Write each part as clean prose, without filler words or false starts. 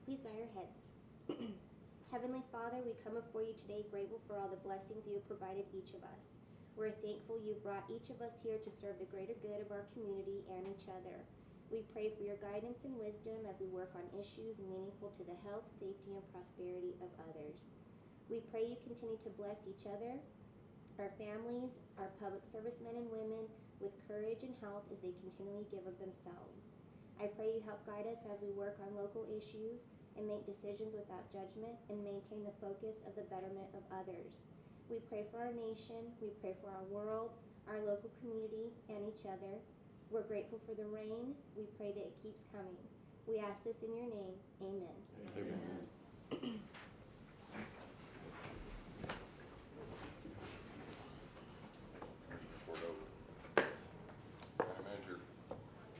Please bow your heads. Heavenly Father, we come before you today grateful for all the blessings you have provided each of us. We're thankful you brought each of us here to serve the greater good of our community and each other. We pray for your guidance and wisdom as we work on issues meaningful to the health, safety, and prosperity of others. We pray you continue to bless each other, our families, our public service men and women with courage and health as they continually give of themselves. I pray you help guide us as we work on local issues and make decisions without judgment and maintain the focus of the betterment of others. We pray for our nation, we pray for our world, our local community, and each other. We're grateful for the rain. We pray that it keeps coming. We ask this in your name. Amen. Amen.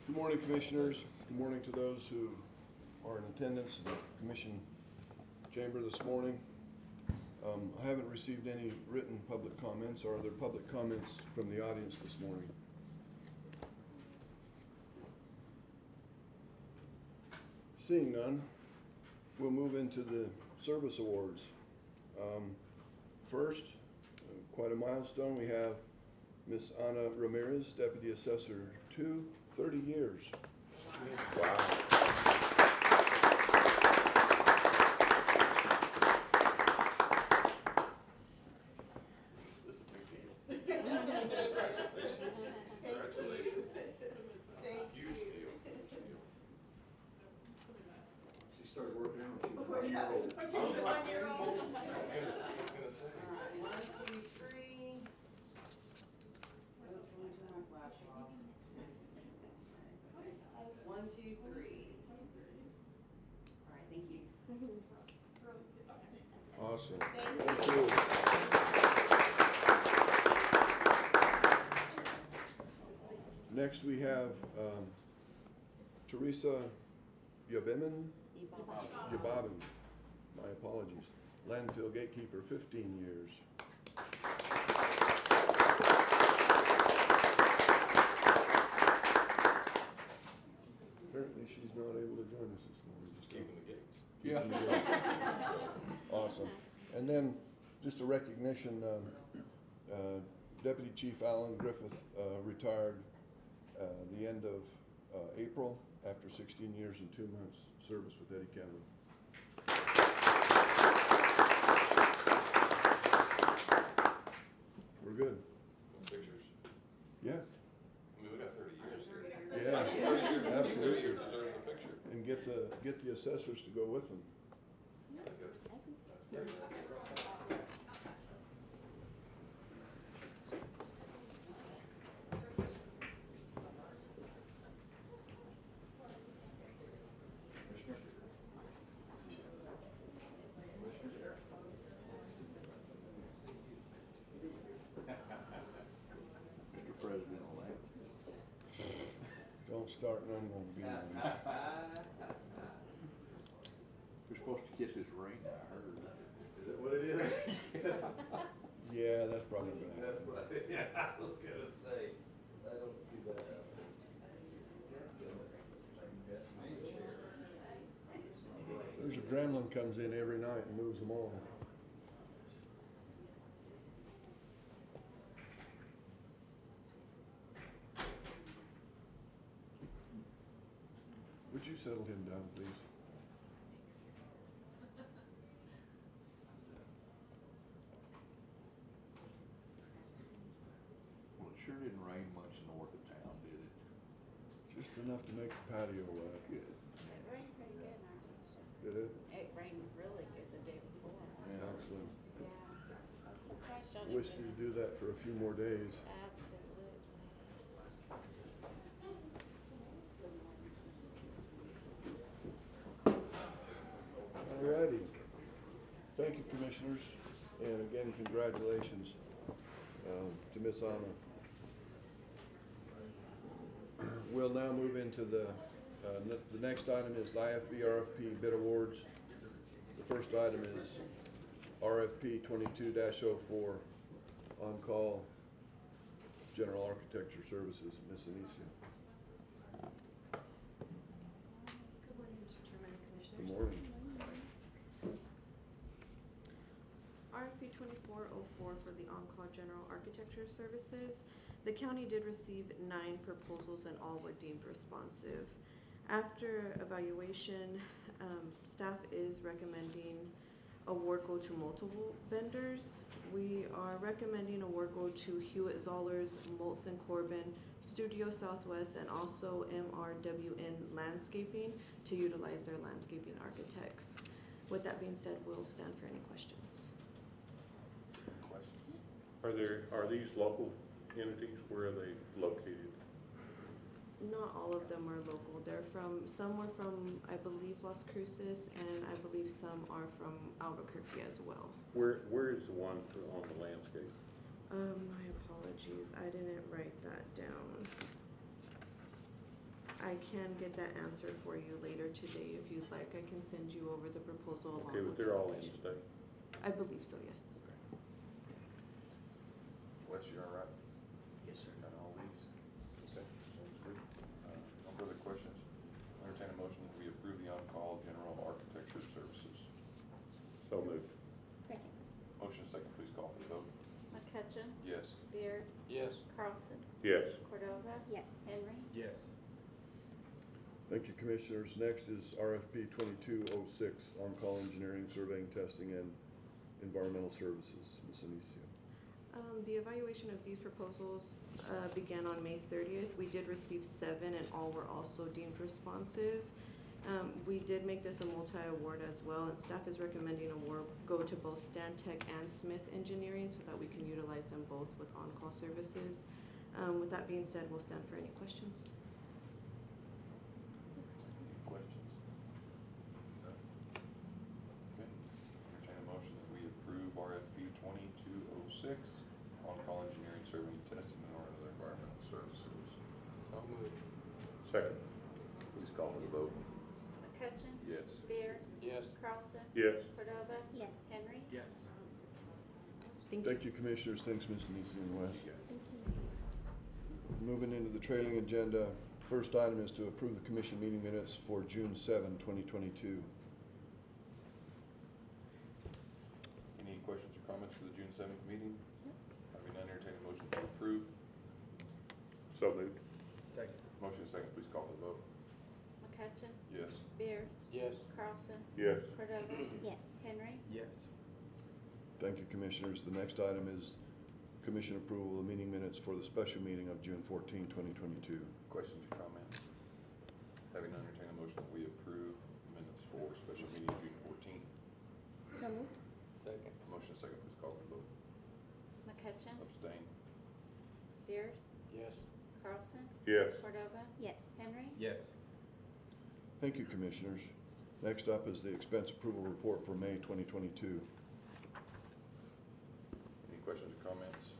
Good morning, Commissioners. Good morning to those who are in attendance in the Commission chamber this morning. I haven't received any written public comments. Are there public comments from the audience this morning? Seeing none, we'll move into the service awards. First, quite a milestone, we have Miss Ana Ramirez, Deputy Assessor 2, 30 years. Wow. This is a big deal. Congratulations. Thank you. Huge deal. She started working out when she was When she was 1-year-old. I was gonna say. All right, 1, 2, 3. One, two, three. All right, thank you. Awesome. Thank you. Next, we have Teresa Yababin. My apologies. Landfill gatekeeper, 15 years. Apparently, she's not able to join us this morning. Just keeping the gates. Keeping the gates. Awesome. And then, just a recognition, Deputy Chief Alan Griffith retired the end of April after 16 years and 2 months service with Eddy County. We're good. Pictures. Yeah. I mean, we got 30 years here. Yeah, 30 years, 30 absolutely. years deserves a picture. And get the assessors to go with them. That's good. That's very good. Mr. President-elect. Don't start none, won't be none. We're supposed to kiss his ring, I heard. Is that what it is? Yeah, that's probably gonna That's happen. what I was gonna say. I don't see that happening. There's a gremlin comes in every night and moves them all. Would you settle him down, please? Well, it sure didn't rain much north of town, did it? Just enough to make the patio wet. Good. It rained pretty good in our township. Did it? It rained really good the day before. Yeah, absolutely. Yeah, I was surprised y'all Wish didn't. you'd do that for a few more days. Absolutely. Alrighty. Thank you, Commissioners, and again, congratulations to Miss Anna. We'll now move into the next item is the IFB RFP bid awards. The first item is RFP 22-04, on-call general architecture services, Ms. Anicia. Good morning, Mr. Chairman and Commissioners. Good morning. 2404 for the on-call general architecture services. The county did receive 9 proposals and all were deemed responsive. After evaluation, staff is recommending award go to multiple vendors. We are recommending award go to Hewitt Zollers, Moltz and Corbin, Studio Southwest, and also MRWN Landscaping to utilize their landscaping architects. With that being said, we'll stand for any questions. Questions? Are these local entities? Where are they located? Not all of them are local. Some were from, I believe, Las Cruces, and I believe some are from Albuquerque as well. Where is the one on the landscape? My apologies, I didn't write that down. I can get that answer for you later today if you'd like. I can send you over the proposal along Okay, with but they're the all in location. state. I believe so, yes. Wes, you all right? Yes, sir. Got all these? Okay, sounds good. No further questions? Entertain a motion that we approve the on-call general architecture services. So moved. Second. Motion second, please call for the vote. McCutcheon, Yes. Beard, Yes. Carlson, Yes. Cordova, Yes. Henry. Yes. Thank you, Commissioners. Next is RFP 2206, on-call engineering, surveying, testing, and environmental services. Ms. Anicio. The evaluation of these proposals began on May 30th. We did receive 7 and all were also deemed responsive. We did make this a multi-award as well, and staff is recommending award go to both Stantec and Smith Engineering so that we can utilize them both with on-call services. With that being said, we'll stand for any questions. Questions? No? Okay. Entertain a motion that we approve RFP 2206, on-call engineering, surveying, testing, and other environmental services. So moved. Second. Please call for the vote. McCutcheon, Yes. Beard, Yes. Carlson, Yes. Cordova, Yes. Henry. Yes. Thank you, Commissioners. Thanks, Ms. Anicio and Wes. You guys. Thank you. Moving into the trailing agenda, first item is to approve the commission meeting minutes for June 7, 2022. Any questions or comments for the June 7th meeting? Having none, entertain a motion to approve. So moved. Second. Motion second, please call for the vote. McCutcheon, Yes. Beard, Yes. Carlson, Yes. Cordova, Yes. Henry. Yes. Thank you, Commissioners. The next item is commission approval of the meeting minutes for the special meeting of June 14, 2022. Questions or comments? Having none, entertain a motion that we approve minutes for special meeting June 14th. So moved. Second. Motion second, please call for the vote. McCutcheon, Abstain. Beard, Yes. Carlson, Yes. Cordova, Yes. Henry. Yes. Thank you, Commissioners. Next up is the expense approval report for May 2022. Any questions or comments?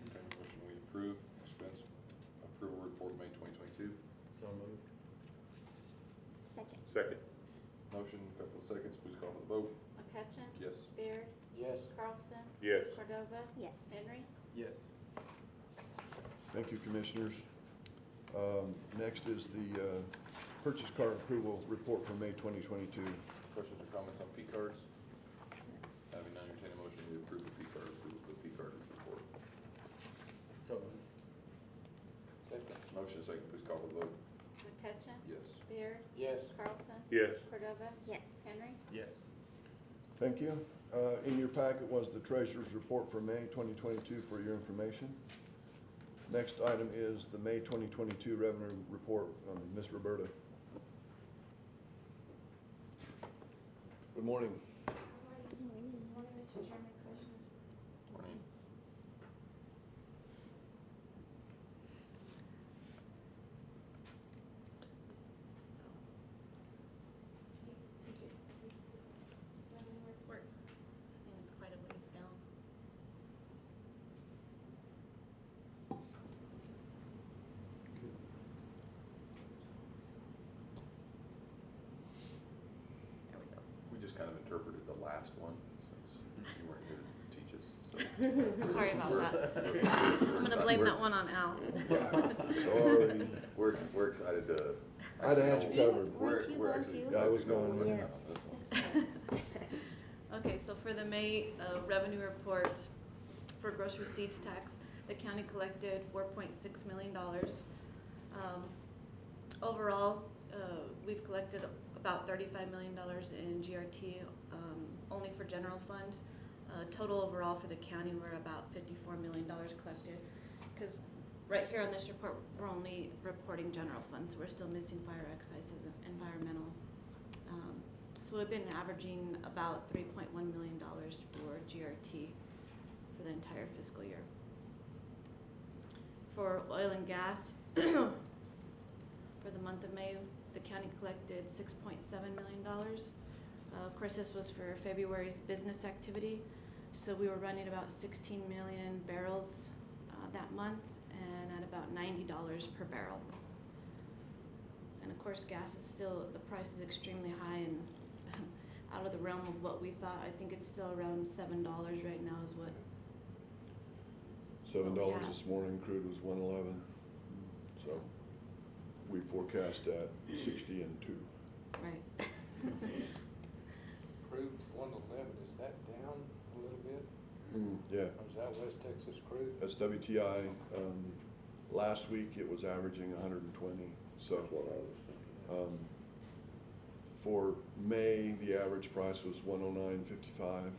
Entertain a motion we approve expense approval report May 2022. So moved. Second. Second. Motion, couple of seconds, please call for the vote. McCutcheon, Yes. Beard, Yes. Carlson, Yes. Cordova, Yes. Henry. Yes. Thank you, Commissioners. Next is the purchase card approval report for May 2022. Questions or comments on P cards? Having none, entertain a motion we approve the P card report. So moved. Second. Motion second, please call for the vote. McCutcheon, Yes. Beard, Yes. Carlson, Yes. Cordova, Yes. Henry. Yes. Thank you. In your packet was the treasurer's report for May 2022 for your information. Next item is the May 2022 revenue report from Ms. Roberta. Good morning. Morning, Mr. Chairman, Commissioners. Morning. Revenue report. I think it's quite a ways down. There we go. We just kind of interpreted the last one since you weren't here to teach us, so. Sorry about that. I'm gonna blame that one on Al. Sorry. We're excited to. I'd have had you actually- covered. We're Weren't you going actually. to? Yeah, I was going, with yeah. on this one, so. Okay, so for the May revenue report for gross receipts tax, the county collected $4.6 million. Overall, we've collected about $35 million in GRT, only for general fund. Total overall for the county, we're about $54 million collected. Because right here on this report, we're only reporting general funds, so we're still missing fire, excises, and environmental. So we've been averaging about $3.1 million for GRT for the entire fiscal year. For oil and gas, for the month of May, the county collected $6.7 million. Of course, this was for February's business activity. So we were running about 16 million barrels that month and at about $90 per barrel. And of course, gas is still, the price is extremely high and out of the realm of what we thought. I think it's still around $7 right now is what. $7 Yeah. this morning, crude was 111. So we forecast at 60 and 2. Right. Crude 111, is that down a little bit? Yeah, Or is that West Texas crude? that's WTI. Last week it was averaging 120. So That's what I was thinking. for May, the average price was 109.55.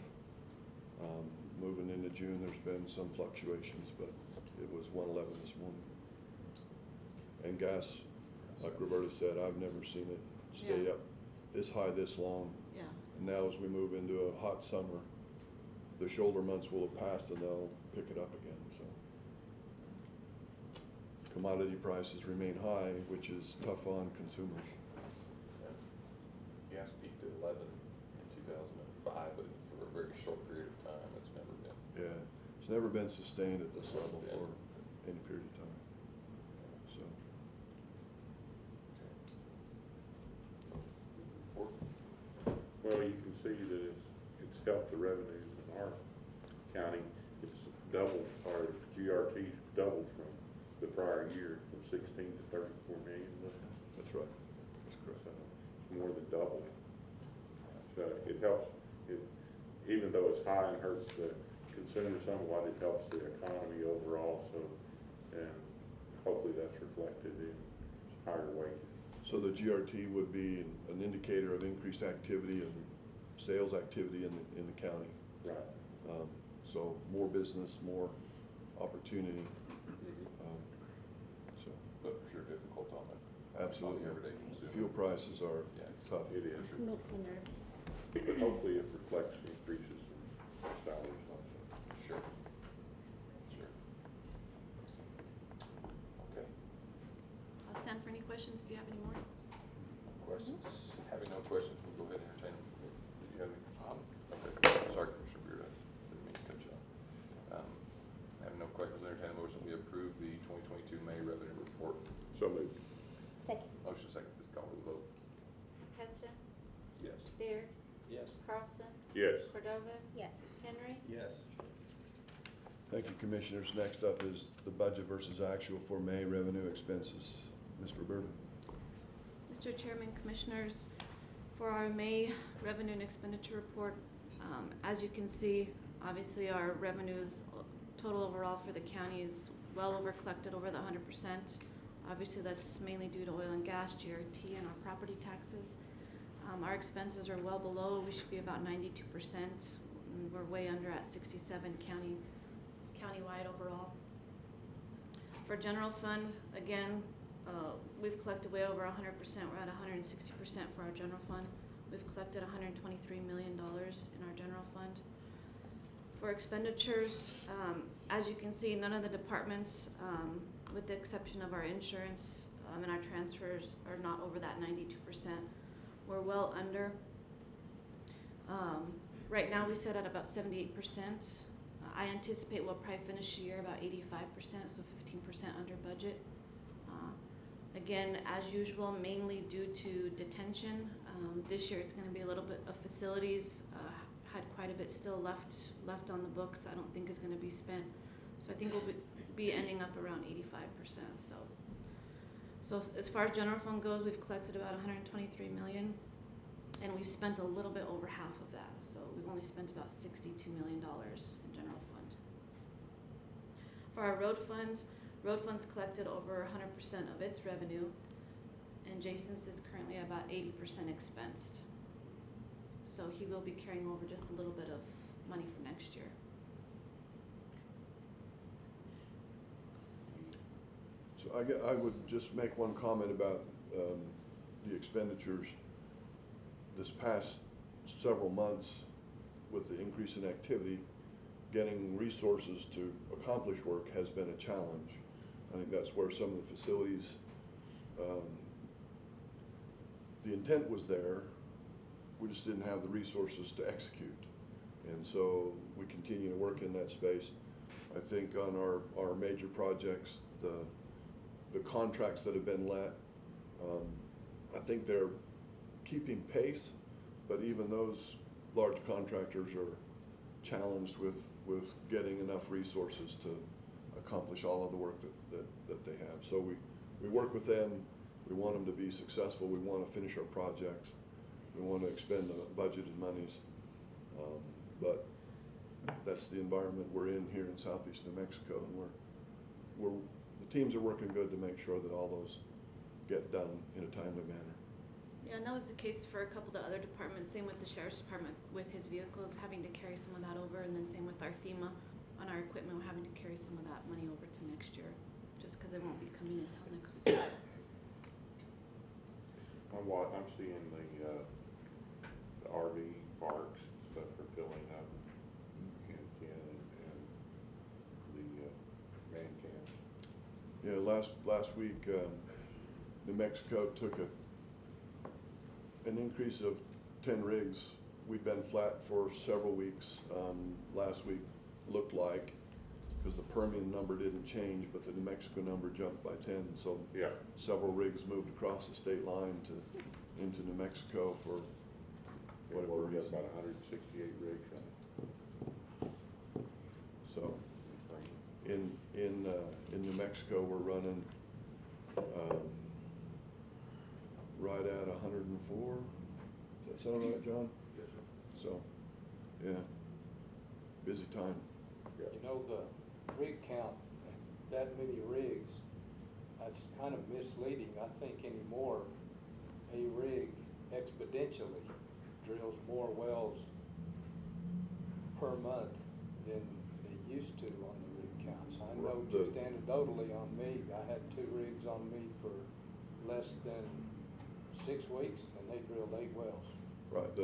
Moving into June, there's been some fluctuations, but it was 111 this morning. And gas, like Roberta said, I've never seen it stay Yeah. up this high this long. Yeah. And now as we move into a hot summer, the shoulder months will have passed and they'll pick it up again, so. Commodity prices remain high, which is tough on consumers. Gas peaked at 11 in 2005, but for a very short period of time, it's never been. Yeah, it's never been sustained at this level Yeah. for any period of time, so. Or- Well, you can see that it's helped the revenues in our county. It's doubled, our GRT's doubled from the prior year, from 16 to 34 million. That's right, that's correct. So, more than double. So it helps, even though it's high and hurts the consumer somewhat, it helps the economy overall, so, and hopefully that's reflected in higher wages. So the GRT would be an indicator of increased activity and sales activity in the county. Right. So more business, more opportunity, so, But for sure difficult on it. absolutely. On the everyday consumer. Fuel prices are Yeah, it's tough. It is. For sure. Makes me nervous. But hopefully it reflects increases in salaries also. Sure. Sure. Okay, I'll stand for any questions if you have any more. questions? Having no questions, we'll go ahead and entertain them. Did you have any? Okay, sorry, Commissioner Beard, I didn't mean to cut you off. Having no questions, entertain a motion, we approve the 2022 May revenue report. So moved. Second. Motion second, please call for the vote. Hutchin, Yes. Beard, Yes. Carlson, Yes. Cordova, Yes. Henry. Yes. Thank you, Commissioners. Next up is the budget versus actual for May revenue expenses. Ms. Roberta? Mr. Chairman, Commissioners, for our May revenue and expenditure report, as you can see, obviously our revenues total overall for the county is well over collected over the 100%. Obviously, that's mainly due to oil and gas, GRT, and our property taxes. Our expenses are well below. We should be about 92%. We're way under at 67 countywide overall. For general fund, again, we've collected way over 100%. We're at 160% for our general fund. We've collected $123 million in our general fund. For expenditures, as you can see, none of the departments, with the exception of our insurance and our transfers, are not over that 92%. We're well under. Right now, we sit at about 78%. I anticipate we'll probably finish the year about 85%, so 15% under budget. Again, as usual, mainly due to detention. This year, it's going to be a little bit of facilities. Had quite a bit still left on the books. I don't think is going to be spent. So I think we'll be ending up around 85%. So as far as general fund goes, we've collected about $123 million. And we've spent a little bit over half of that, so we've only spent about $62 million in general fund. For our road fund's collected over 100% of its revenue, and Jason's is currently about 80% expensed. So he will be carrying over just a little bit of money for next year. So I would just make one comment about the expenditures. This past several months, with the increase in activity, getting resources to accomplish work has been a challenge. I think that's where some of the facilities, the intent was there, we just didn't have the resources to execute. And so we continue to work in that space. I think on our major projects, the contracts that have been let, I think they're keeping pace, but even those large contractors are challenged with getting enough resources to accomplish all of the work that they have. So we work with them. We want them to be successful. We want to finish our projects. We want to expend the budgeted monies. But that's the environment we're in here in southeast New Mexico, and the teams are working good to make sure that all those get done in a timely manner. Yeah, and that was the case for a couple of the other departments. Same with the sheriff's department with his vehicles, having to carry some of that over, and then same with our FEMA on our equipment, we're having to carry some of that money over to next year, just because it won't be coming until next fiscal year. I'm seeing the RV parks stuff are filling up in and the man camps. Yeah, last week, New Mexico took an increase of 10 rigs. We'd been flat for several weeks. Last week looked like, because the Permian number didn't change, but the New Mexico number jumped by 10. So yeah, several rigs moved across the state line into New Mexico for whatever we've got reason. about 168 rigs running. So in New Mexico, we're running right at 104. Does that sound right, John? Yes, sir. So, yeah, busy time. Yeah. You know, the rig count, that many rigs, that's kind of misleading. I think anymore, a rig exponentially drills more wells per month than it used to on the rig counts. I know just anecdotally on me, I had 2 rigs on me for less than 6 weeks, and they drilled 8 wells. Right,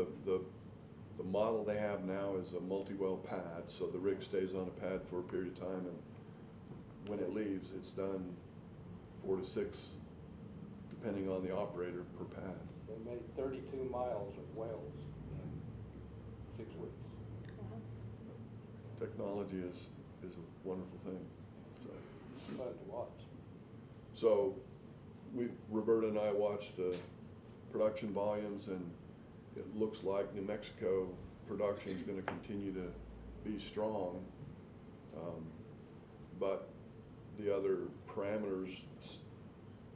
the model they have now is a multi-well pad, so the rig stays on a pad for a period of time, and when it leaves, it's done 4 to 6, depending on the operator, per pad. They made 32 miles of wells in 6 weeks. Technology is a wonderful thing. It's fun to watch. So Roberta and I watched the production volumes, and it looks like New Mexico production is going to continue to be strong. But the other parameters,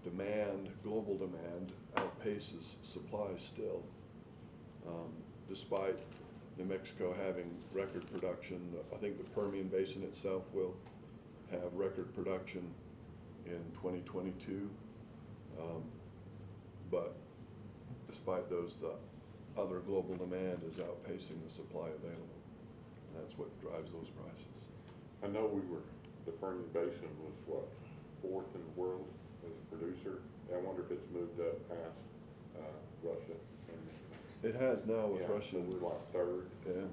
demand, global demand, outpaces supply still. Despite New Mexico having record production, I think the Permian Basin itself will have record production in 2022. But despite those, the other global demand is outpacing the supply available. And that's what drives those prices. I know the Permian Basin was what, 4th in the world as a producer. I wonder if it's moved up past Russia. It has now with Yeah, Russia. so we're like 3rd. Yeah.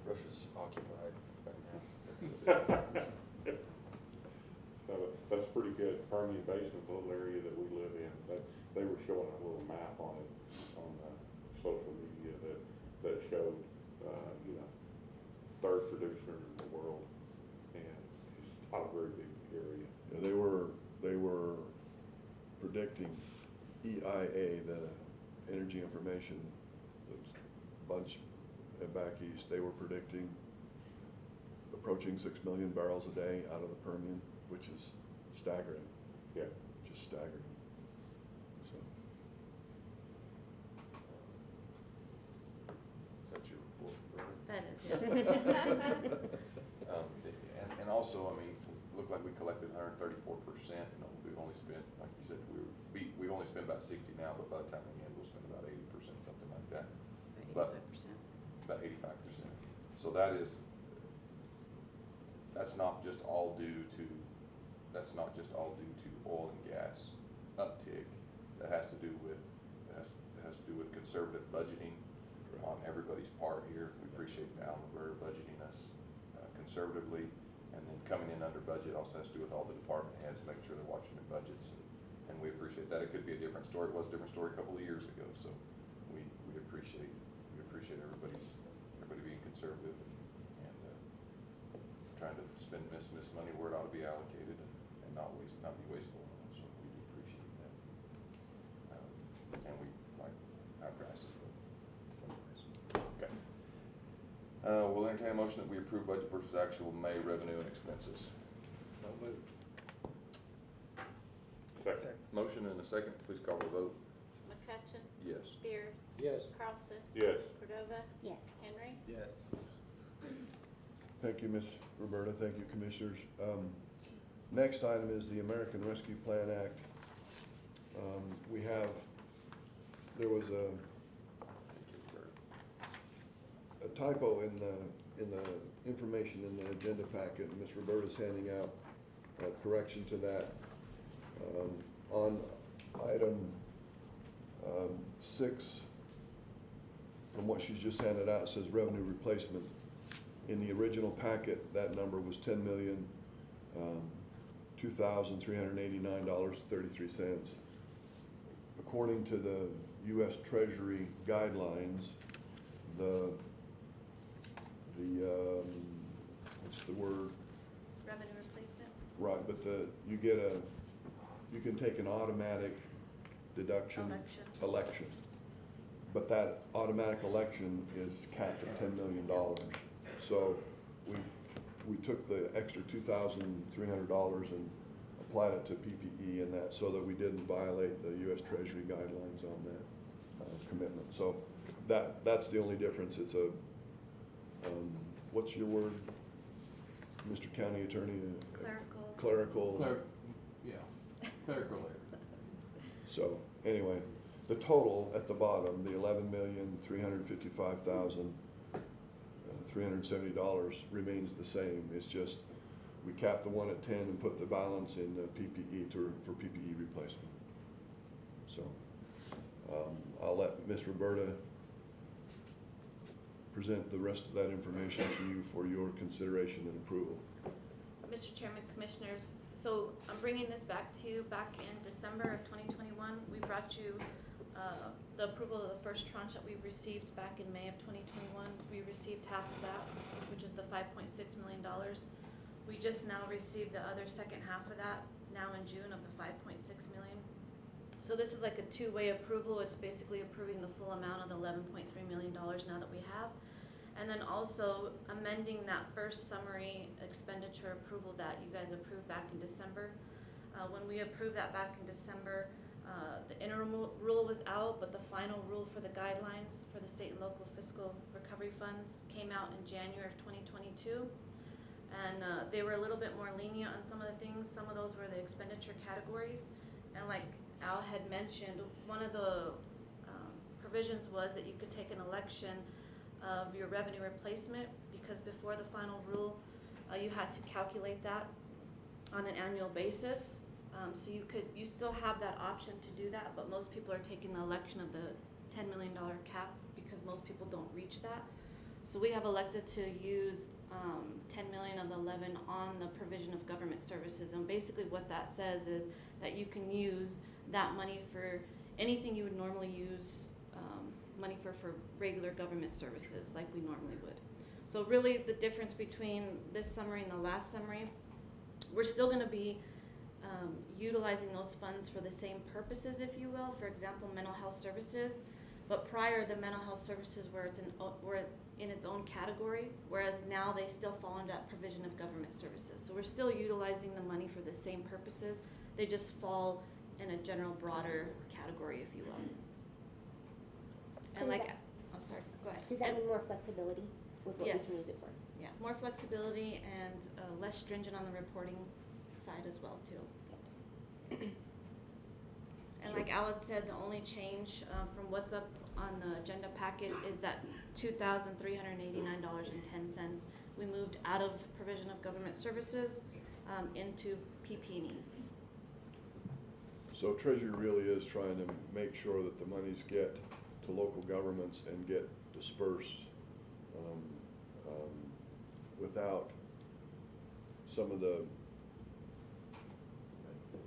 Russia's occupied right now. So that's pretty good. Permian Basin is a little area that we live in. They were showing a little map on it on social media that showed, 3rd producer in the world, and it's not a very big area. Yeah, they were predicting EIA, the Energy Information, the bunch back east. They were predicting approaching 6 million barrels a day out of the Permian, which is staggering. Yeah. Just staggering. So, And also, I mean, it looked like we collected 134%, you know, we've only spent, like you said, we've only spent about 60 now, but by the time we end, we'll spend about 80%, something like that. But- 85%. About 85%. So that's not just all due to oil and gas uptick. That has to do with conservative budgeting on everybody's part here. We appreciate Al and Roberta budgeting us conservatively, and then coming in under budget also has to do with all the department heads, making sure they're watching their budgets, and we appreciate that. It could be a different story. It was a different story a couple of years ago, so we appreciate everybody being conservative and trying to spend miss money where it ought to be allocated and not be wasteful. So we do appreciate that. And we like our prices, but anyways. Okay. We'll entertain a motion that we approve budget versus actual May revenue and expenses. So moved. Second. Motion and a second, please call the vote. McCutcheon, Yes. Beard, Yes. Carlson, Yes. Cordova, Yes. Henry. Yes. Thank you, Ms. Roberta. Thank you, Commissioners. Next item is the American Rescue Plan Act. There was a typo in the information in the agenda packet, and Ms. Roberta's handing out a correction to that. On item 6, from what she's just handed out, it says revenue replacement. In the original packet, that number was $2,389.33. According to the U.S. Treasury guidelines, what's the word? Revenue replacement? Right, but you can take an automatic deduction. Election. But that automatic election is capped at $10 million. So we took the extra $2,300 and applied it to PPE and that, so that we didn't violate the U.S. Treasury guidelines on that commitment. So that's the only difference. It's a, what's your word, Mr. County Attorney? Clerical. Clerical error. So, anyway, the total at the bottom, the $11,355,370 remains the same. It's just, we capped the one at 10 and put the balance in the PPE for PPE replacement. So, I'll let Ms. Roberta present the rest of that information to you for your consideration and approval. Mr. Chairman, Commissioners, so I'm bringing this back to you. Back in December of 2021, we brought you the approval of the first tranche that we received back in May of 2021. We received half of that, which is the $5.6 million. We just now received the other second half of that, now in June, of the $5.6 million. So this is like a two-way approval. It's basically approving the full amount of the $11.3 million now that we have. And then also amending that first summary expenditure approval that you guys approved back in December. When we approved that back in December, the interim rule was out, but the final rule for the guidelines for the state and local fiscal recovery funds came out in January of 2022. And they were a little bit more lenient on some of the things. Some of those were the expenditure categories. And like Al had mentioned, one of the provisions was that you could take an election of your revenue replacement, because before the final rule, you had to calculate that on an annual basis. So you still have that option to do that, but most people are taking the election of the $10 million cap because most people don't reach that. So we have elected to use 10 million of the 11 on the provision of government services. And basically what that says is that you can use that money for anything you would normally use money for regular government services like we normally would. So really the difference between this summary and the last summary, we're still going to be utilizing those funds for the same purposes, if you will. For example, mental health services. But prior, the mental health services were in its own category, whereas now they still fall under that provision of government services. So we're still utilizing the money for the same purposes. They just fall in a general, broader category, if you will. So And is like, that- I'm sorry, go ahead. Does that mean more flexibility with what we Yes. can use it for. Yeah, more flexibility and less stringent on the reporting side as well too. And like Alex said, the only change from what's up on the agenda packet is that $2,389.10. We moved out of provision of government services into PP&E. So Treasury really is trying to make sure that the monies get to local governments and get dispersed without some of the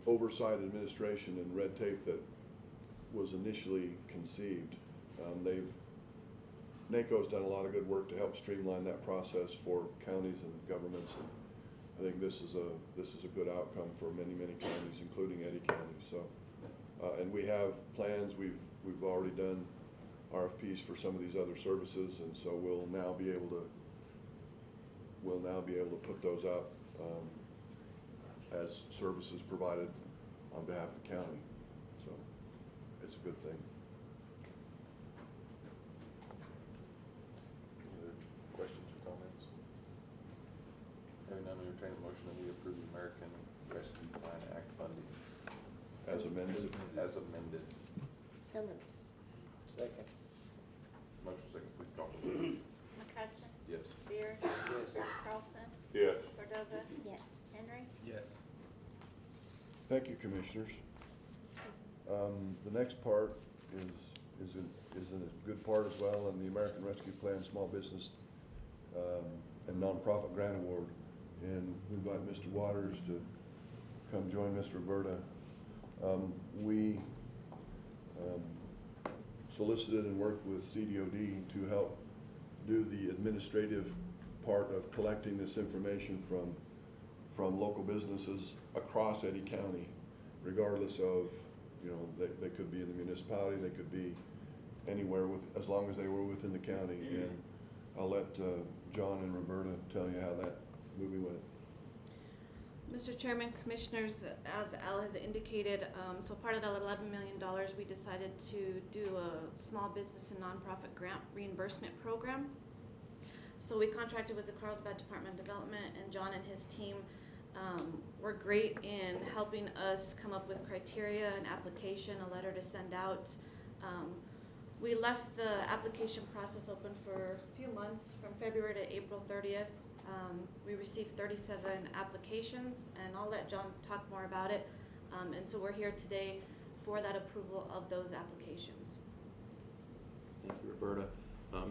oversight, administration, and red tape that was initially conceived. NACO's done a lot of good work to help streamline that process for counties and governments, and I think this is a good outcome for many counties, including Eddy County. So, and we have plans. We've already done RFPs for some of these other services, and so we'll now be able to put those out as services provided on behalf of the county. So it's a good thing. Any other questions or comments? Hearing none, we entertain a motion that we approve the American Rescue Plan Act funding As amended. as amended. So moved. Second. Motion second, please call the roll. McCutcheon? Yes. Beer? Yes. Carlson? Yes. Cordova? Yes. Henry? Yes. Thank you, Commissioners. The next part is a good part as well, and the American Rescue Plan Small Business and Nonprofit Grant Award. And we invite Mr. Waters to come join Ms. Roberta. We solicited and worked with CDOD to help do the administrative part of collecting this information from local businesses across Eddy County, regardless of, they could be in the municipality, they could be anywhere as long as they were within the county. And I'll let John and Roberta tell you how that movie went. Mr. Chairman, Commissioners, as Al has indicated, so part of that $11 million, we decided to do a small business and nonprofit grant reimbursement program. So we contracted with the Carlsbad Department of Development, and John and his team were great in helping us come up with criteria, an application, a letter to send out. We left the application process open for a few months, from February to April 30th. We received 37 applications, and I'll let John talk more about it. And so we're here today for that approval of those applications. Thank you, Roberta.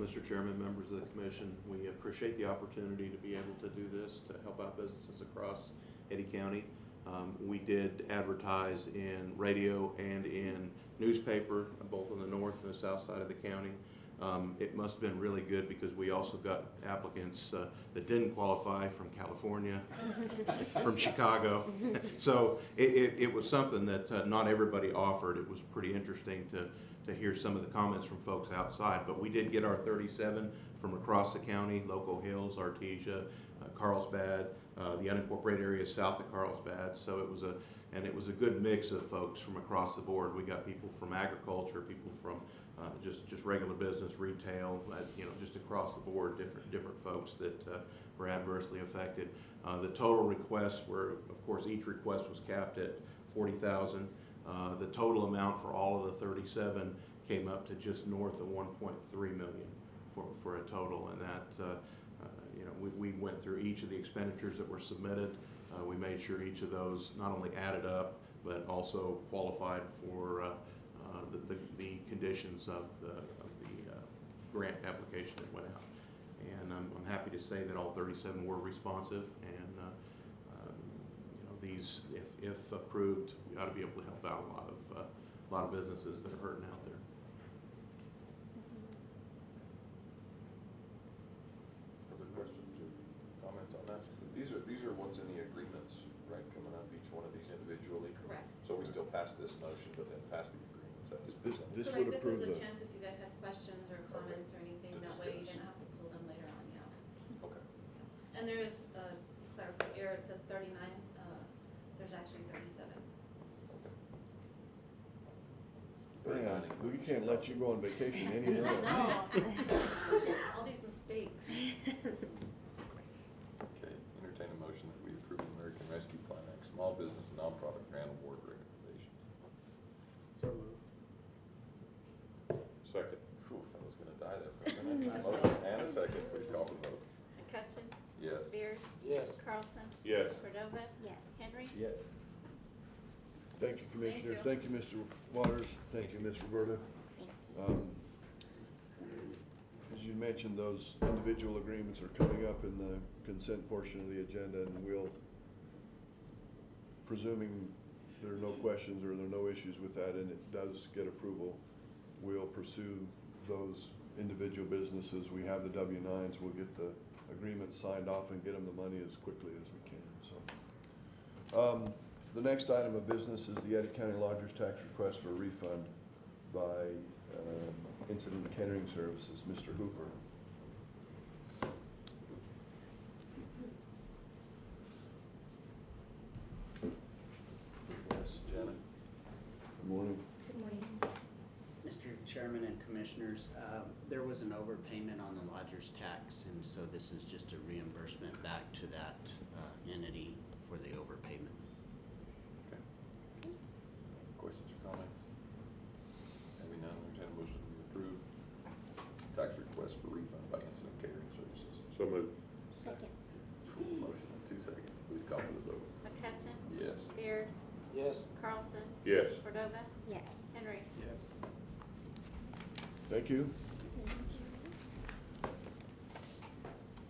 Mr. Chairman, members of the commission, we appreciate the opportunity to be able to do this to help out businesses across Eddy County. We did advertise in radio and in newspaper, both on the north and the south side of the county. It must have been really good because we also got applicants that didn't qualify from California, from Chicago. So it was something that not everybody offered. It was pretty interesting to hear some of the comments from folks outside. But we did get our 37 from across the county: Loco Hills, Artesia, Carlsbad, the unincorporated areas south of Carlsbad. So it was a good mix of folks from across the board. We got people from agriculture, people from just regular business, retail, just across the board, different folks that were adversely affected. The total requests were, of course, each request was capped at $40,000. The total amount for all of the 37 came up to just north of 1.3 million for a total, and that we went through each of the expenditures that were submitted. We made sure each of those not only added up, but also qualified for the conditions of the grant application that went out. And I'm happy to say that all 37 were responsive, and these, if approved, we ought to be able to help out a lot of businesses that are hurting out there. Other questions or comments on that? These are what's in the agreements, right, coming up, each one of these individually? Correct. So we still pass this motion, but then pass the agreements as presented? This Correct. would approve This is a the, chance if you guys had questions or comments or anything, To that way you discuss. didn't have to pull them later on, yeah. Okay. And there is a clarified error, it says 39, there's actually 37. Okay. man, we can't let you go on vacation anymore. I know. All these mistakes. Motion and a second, please call for the vote. McCutcheon. Yes. Beard. Yes. Carlson. Yes. Cordova. Yes. Henry. Yes. Thank you, Commissioners. Thank Thank you, Mr. Waters. Thank you, Ms. Roberta. Thank you. As you mentioned, those individual agreements are coming up in the consent portion of the agenda, and we'll, presuming there are no questions or there are no issues with that, and it does get approval, we'll pursue those individual businesses. We have the W-9s, we'll get the agreement signed off and get them the money as quickly as we can, so. The next item of business is the Eddy County Lodgers Tax request for a refund by Incident Catering Services, Mr. Hooper. Yes, Janet. Good morning. Good morning. Mr. Chairman and Commissioners, there was an overpayment on the lodger's tax, and so this is just a reimbursement back to that entity for the overpayment. Okay. Questions or comments? Having none, entertain a motion to approve tax request for refund by Incident Catering Services. So moved. Second. Motion in 2 seconds, please call for the vote. McCutcheon. Yes. Beard. Yes. Carlson. Yes. Cordova. Yes. Henry. Yes. Thank you.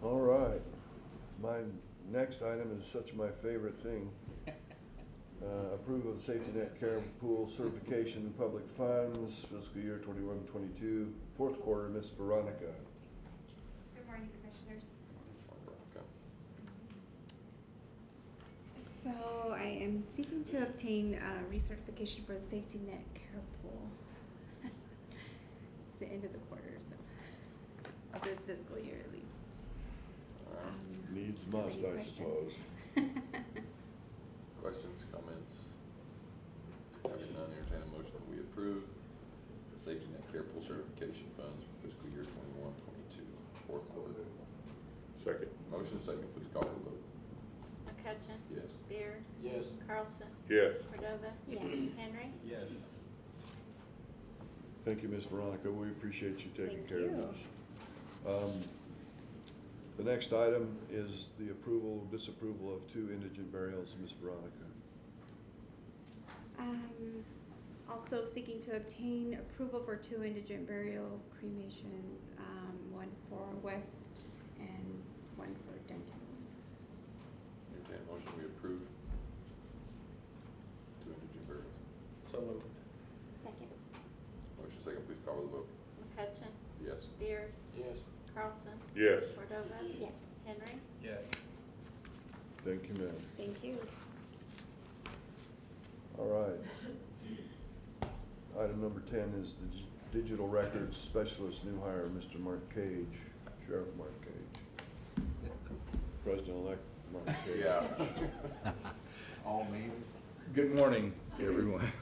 All right. My next item is such my favorite thing. Approval of the Safety Net Care Pool Certification in Public Funds, fiscal year 21-22, fourth quarter, Miss Veronica. Good morning, Commissioners. Veronica. So I am seeking to obtain recertification for the safety net care pool. It's the end of the quarter, so, of this fiscal year at least. Needs Any must, I questions? suppose. Questions, comments? Having none, entertain a motion that we approve the Safety Net Care Pool Certification Funds for fiscal year 21-22, fourth quarter. Second. Motion second, please call for the vote. McCutcheon. Yes. Beard. Yes. Carlson. Yes. Cordova. Yes. Henry. Yes. Thank you, Miss Veronica. We appreciate you taking Thank care of you. this. The next item is the approval, disapproval of 2 indigent burials, Miss Veronica. Also seeking to obtain approval for 2 indigent burial cremations, one for West and one for Denton. Entertain a motion we approve 2 indigent burials. So moved. Second. Motion second, please call for the vote. McCutcheon. Yes. Beard. Yes. Carlson. Yes. Cordova. Yes. Henry. Yes. Thank you, ma'am. Thank you. All right. Item number 10 is the Digital Records Specialist new hire, Mr. Mark Cage, Sheriff Mark Cage. President-elect Mark Cage. Yeah. All me. Good morning, everyone.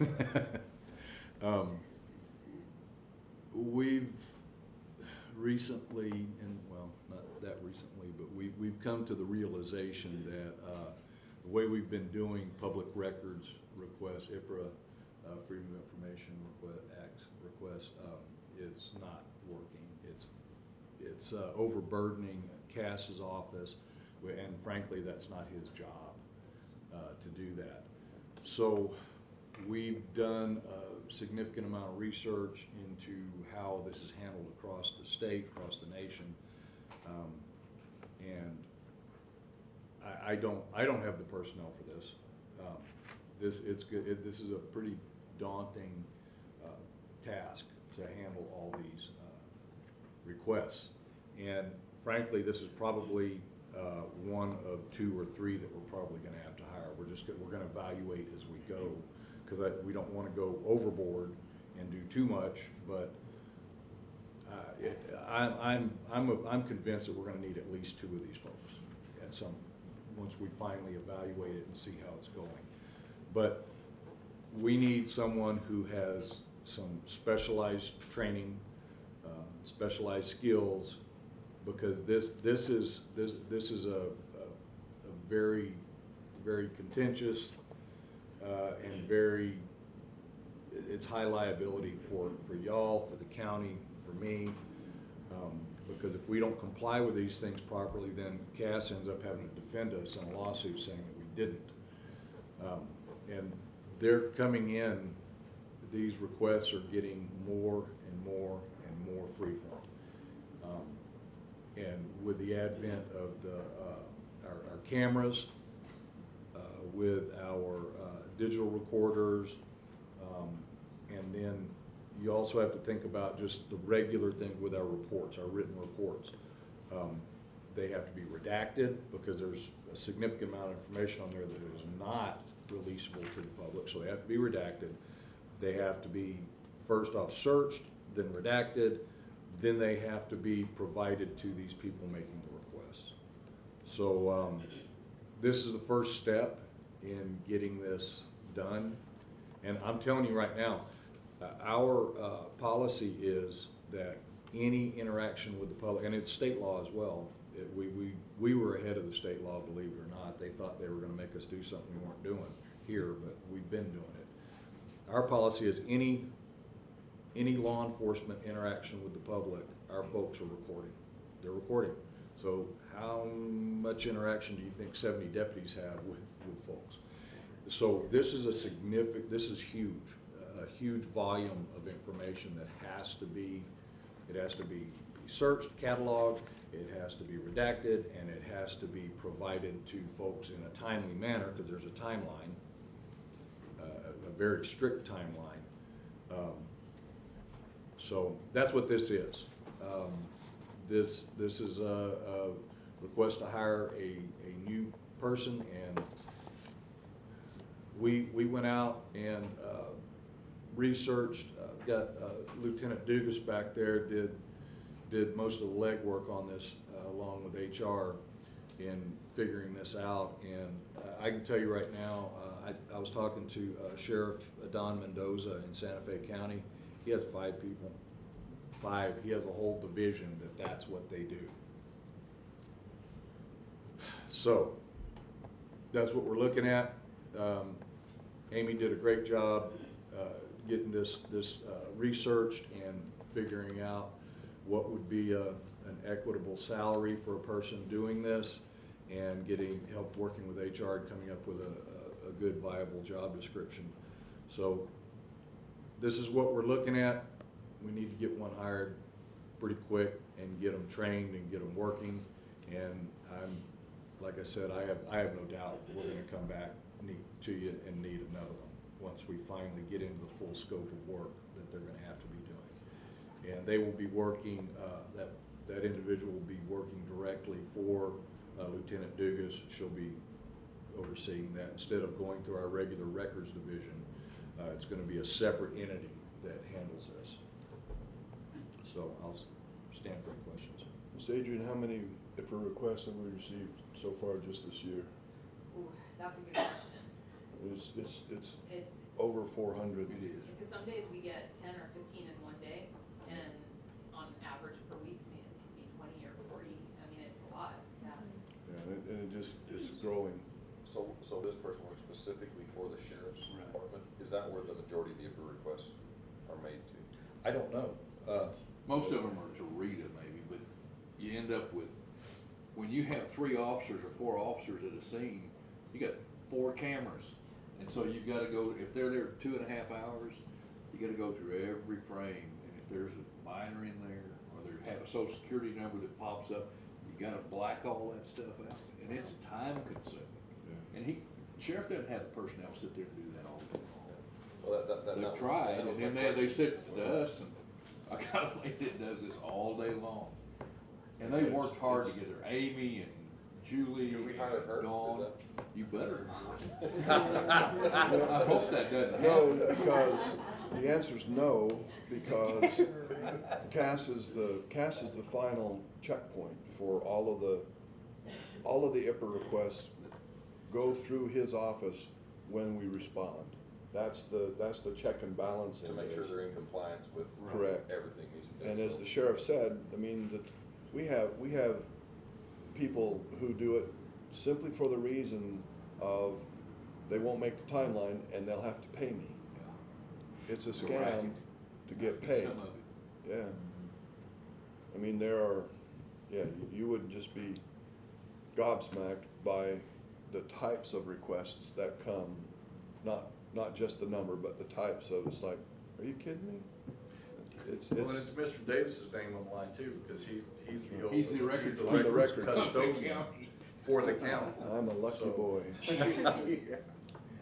We've recently, and well, not that recently, but we've come to the realization that the way we've been doing public records requests, IPRA, Freedom of Information Act requests, is not working. It's overburdening Cass's office, and frankly, that's not his job to do that. So we've done a significant amount of research into how this is handled across the state, across the nation, and I don't have the personnel for this. This is a pretty daunting task to handle all these requests, and frankly, this is probably one of 2 or 3 that we're probably going to have to hire. We're going to evaluate as we go, because we don't want to go overboard and do too much. But I'm convinced that we're going to need at least 2 of these folks at some once we finally evaluate it and see how it's going. But we need someone who has some specialized training, specialized skills, because this is a very, very contentious and it's high liability for y'all, for the county, for me. because if we don't comply with these things properly, then Cass ends up having to defend us in a lawsuit saying that we didn't. And they're coming in, these requests are getting more and more and more frequent. And with the advent of our cameras, with our digital recorders, and then you also have to think about just the regular thing with our reports, our written reports. They have to be redacted because there's a significant amount of information on there that is not releasable to the public, so they have to be redacted. They have to be, first off, searched, then redacted, then they have to be provided to these people making the requests. So this is the first step in getting this done. And I'm telling you right now, our policy is that any interaction with the public, and it's state law as well, we were ahead of the state law, believe it or not. They thought they were gonna make us do something we weren't doing here, but we've been doing it. Our policy is any law enforcement interaction with the public, our folks are recording. They're recording. So how much interaction do you think 70 deputies have with folks? So this is this is huge, a huge volume of information that has to be searched, cataloged, it has to be redacted, and it has to be provided to folks in a timely manner, because there's a timeline, a very strict timeline. So that's what this is. This is a request to hire a new person, and we went out and researched, got Lieutenant Dugas back there, did most of the legwork on this along with HR in figuring this out. And I can tell you right now, I was talking to Sheriff Don Mendoza in Santa Fe County. He has 5 people. 5. He has a whole division that's what they do. So that's what we're looking at. Amy did a great job getting this researched and figuring out what would be an equitable salary for a person doing this, and getting help working with HR and coming up with a good viable job description. So this is what we're looking at. We need to get one hired pretty quick and get them trained and get them working. And like I said, I have no doubt we're going to come back to you and need another one once we finally get into the full scope of work that they're going to have to be doing. And they will be working, that individual will be working directly for Lieutenant Dugas. She'll be overseeing that. Instead of going through our regular records division, it's going to be a separate entity that handles this. So I'll stand for any questions. Mr. Adrian, how many IPRA requests have we received so far just this year? Ooh, that's a good question. It's over 400. It is. Because some days we get 10 or 15 in one day, and on average per week, I mean, it could be 20 or 40. I mean, it's a lot. Yeah. Yeah, and it's growing. So this person works specifically for the sheriff's department? Is that where the majority of the IPA requests are made to? I don't know. Most of them are to Rita maybe, but you end up with, when you have 3 officers or 4 officers at a scene, you got 4 cameras. And so you've got to go, if they're there 2.5 hours, you got to go through every frame. And if there's a minor in there, or they have a social security number that pops up, you got to black all that stuff out. And it's time consuming. Yeah. And sheriff doesn't have the personnel sit there and do that all day long. Well, They try, and then they sit to us, and I got a lady that does this all day long. And they worked hard to get her, Amy and Julie Can we and hire her? Dawn. Is You better. I hope that doesn't happen. No, because the answer is no, because Cass is the final checkpoint for all of the IPA requests go through his office when we respond. That's the check and balance. To make sure they're in compliance with Correct. everything he's been. And as the sheriff said, I mean, we have people who do it simply for the reason of they won't make the timeline and they'll have to pay me. It's a scam to get paid. Some of it. Yeah. I mean, there are Yeah, you wouldn't just be gobsmacked by the types of requests that come, not just the number, but the types of, it's like, are you kidding me? Well, and it's Mr. Davis's name on the line too, because he's the old. He's the records I'm the records custodian for the county. I'm a lucky So- boy. Yeah.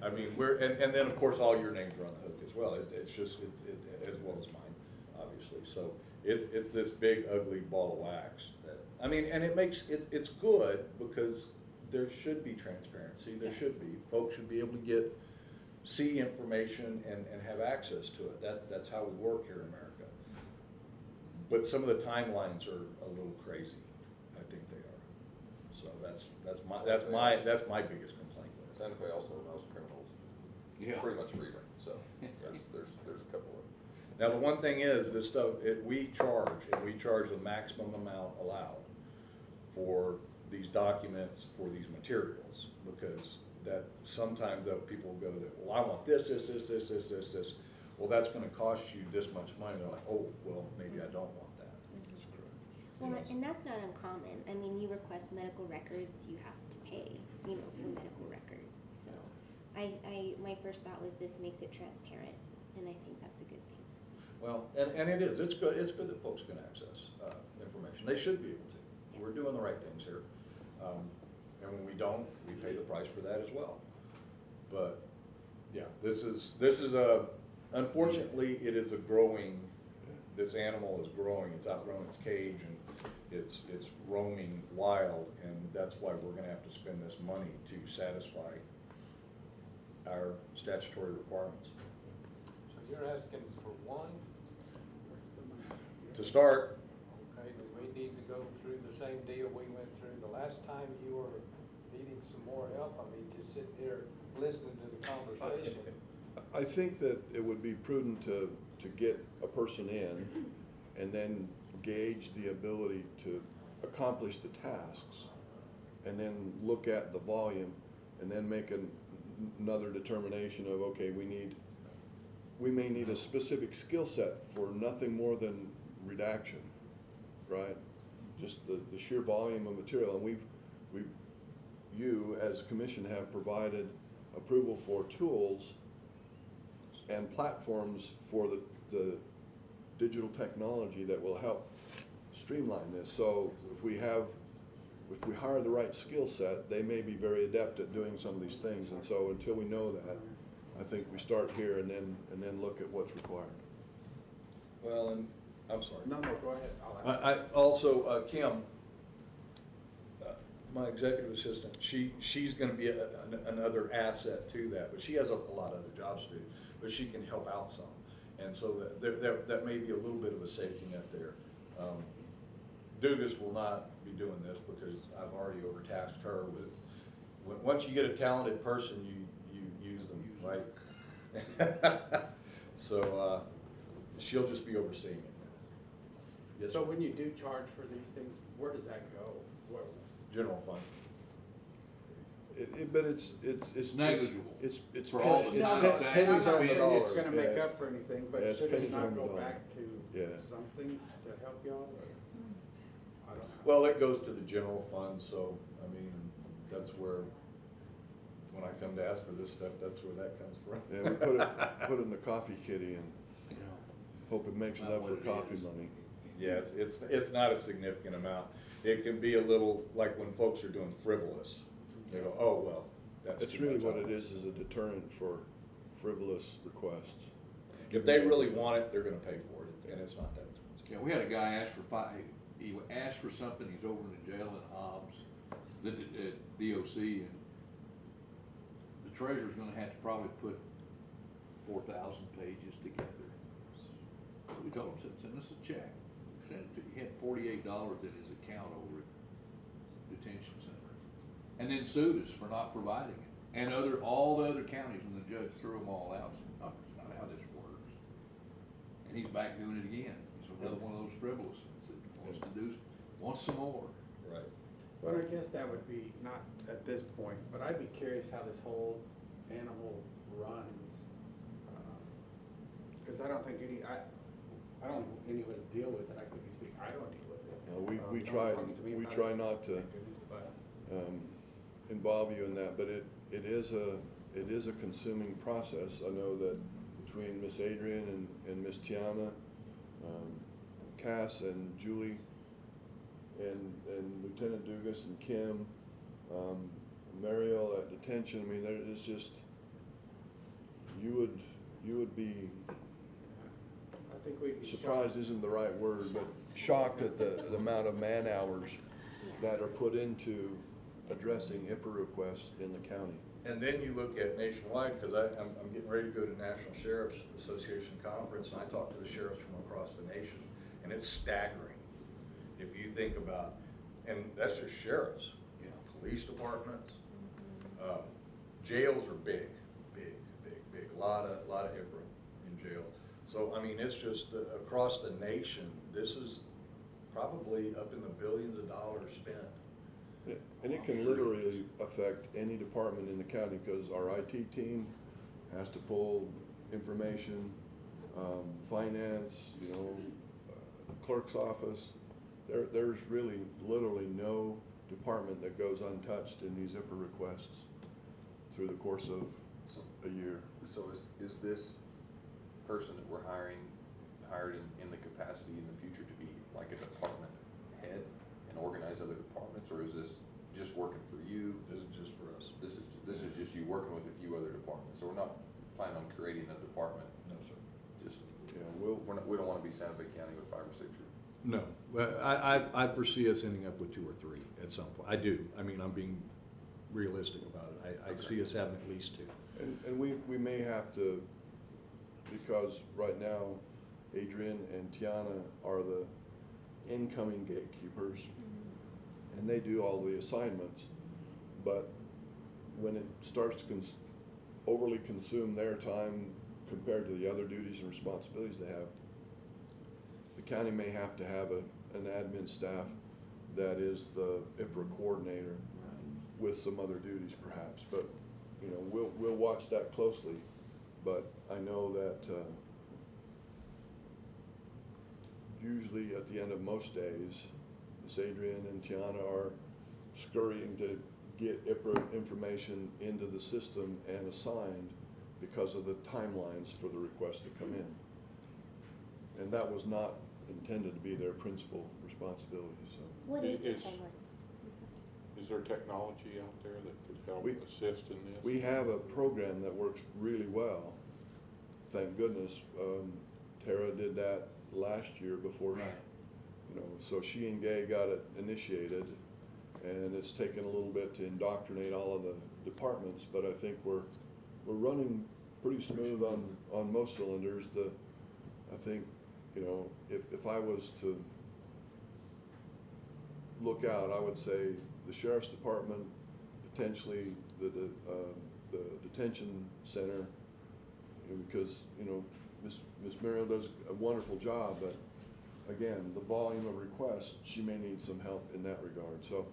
I mean, and then, of course, all your names are on the hook as well. It's just, as well as mine, obviously. So it's this big ugly ball of wax that, I mean, and it makes, it's good because there should be transparency. There should be. Folks should be able to see information and have access to it. That's how we work here in America. But some of the timelines are a little crazy. I think they are. So that's my biggest complaint with it. Santa Fe also allows criminals Yeah. pretty much freely, so there's a couple of. Now, the one thing is, this stuff, we charge the maximum amount allowed for these documents, for these materials, because that, sometimes that people go that, well, I want this. Well, that's gonna cost you this much money. They're like, oh, well, maybe I don't want that. That's correct. Well, Yes. and that's not uncommon. I mean, you request medical records, you have to pay, for medical records. So my first thought was this makes it transparent, and I think that's a good thing. Well, and it is, it's good that folks can access, information. They should be able to. We're doing the right things here. And when we don't, we pay the price for that as well. But, yeah, this is unfortunately, it is this animal is growing, it's outgrown its cage, and it's roaming wild, and that's why we're gonna have to spend this money to satisfy our statutory requirements. So you're asking for one? To start, Okay, do we need to go through the same deal we went through the last time you were needing some more help? I mean, just sitting here listening to the conversation. I think that it would be prudent to get a person in and then gauge the ability to accomplish the tasks, and then look at the volume, and then make another determination of, okay, we may need a specific skill set for nothing more than redaction, right? Just the sheer volume of material, and you as commission have provided approval for tools and platforms for the digital technology that will help streamline this. So if we hire the right skill set, they may be very adept at doing some of these things. And so until we know that, I think we start here and then look at what's required. well, and, I'm sorry. No, go ahead. I also, Kim, my executive assistant, she's gonna be another asset to that, but she has a lot of other jobs to do, but she can help out some. And so that may be a little bit of a safety net there. Dugas will not be doing this because I've already overtasked her with, once you get a talented person, you use them, right? So, she'll just be overseeing it. Yes, So sir. when you do charge for these things, where does that go? General fund. But it's negligible. It's For all the time it's pennies I'm on not the saying dollar. it's gonna make Yeah, up for anything, but yeah, it's should it pennies on not the go dollar. back to Yeah. something to help y'all, or? I don't know. Well, it goes to the general fund, so, I mean, that's where, when I come to ask for this stuff, that's where that comes from. Yeah, we put it in the coffee kitty and hope it makes Not enough what for it coffee is. money. Yeah, it's not a significant amount. It can be a little, like when folks are doing frivolous, they go, oh, well, that's That's too really much. what it is a deterrent for frivolous requests. If they really want it, they're gonna pay for it, and it's not that expensive. Yeah, we had a guy ask he asked for something, he's over in the jail in Hobbs, the DOC, and the treasurer's gonna have to probably put 4,000 pages together. So we told him, send us a check. He had $48 in his account over at detention center, and then sued us for not providing it. And all the other counties, and the judge threw them all out. Said, no, that's not how this works. And he's back doing it again. He's another one of those frivolous ones that wants some more. Right. Well, I guess that would be, not at this point, but I'd be curious how this whole animal runs. Cause I don't think I don't know anyone to deal with it, I could be speaking, I don't deal with it. We try not to involve you in that, but it is a consuming process. I know that between Miss Adrian and Miss Tiana, Cass and Julie, and Lieutenant Dugas and Kim, Mariel at detention, I mean, there is just, you would be, I think we'd be surprised shocked. isn't the right word, but shocked at the amount of man hours that are put into addressing HIPAA requests in the county. And then you look at nationwide, because I'm getting ready to go to National Sheriff's Association Conference, and I talk to the sheriffs from across the nation, and it's staggering. If you think about, and that's just sheriffs, you know, police departments, jails are big, a lot of HIPAA in jail. So, I mean, it's just across the nation, this is probably up in the billions of dollars spent. Yeah, and it can literally affect any department in the county, because our IT team has to pull information, finance, you know, clerk's office. There's really literally no department that goes untouched in these HIPAA requests through the course of a year. So is this person that we're hired in the capacity in the future to be like a department head and organize other departments, or is this just working for you? This is just for us. This is just you working with a few other departments, so we're not planning on creating a department? No, sir. Just, You know, we don't wanna be Santa Fe County with 5 or 6 or. No, but I foresee us ending up with 2 or 3 at some point. I do. I mean, I'm being realistic about it. I see us having at least 2. And we may have to, because right now, Adrian and Tiana are the incoming gatekeepers, and they do all the assignments, but when it starts to overly consume their time compared to the other duties and responsibilities they have, the county may have to have an admin staff that is the IPRA coordinator with some other duties perhaps, but, you know, we'll watch that closely. But I know that usually at the end of most days, Miss Adrian and Tiana are scurrying to get IPRA information into the system and assigned because of the timelines for the requests that come in. And that was not intended to be their principal responsibility, so. What is the It's- timeline? Is there technology out there that could help We- assist in this? We have a program that works really well, thank goodness. Tara did that last year before, you know, so she and Gay got it initiated, and it's taken a little bit to indoctrinate all of the departments, but I think we're running pretty smooth on most cylinders. I think, you know, if I was to look out, I would say the sheriff's department, potentially the detention center, because, you know, Miss Muriel does a wonderful job, but again, the volume of requests, she may need some help in that regard. So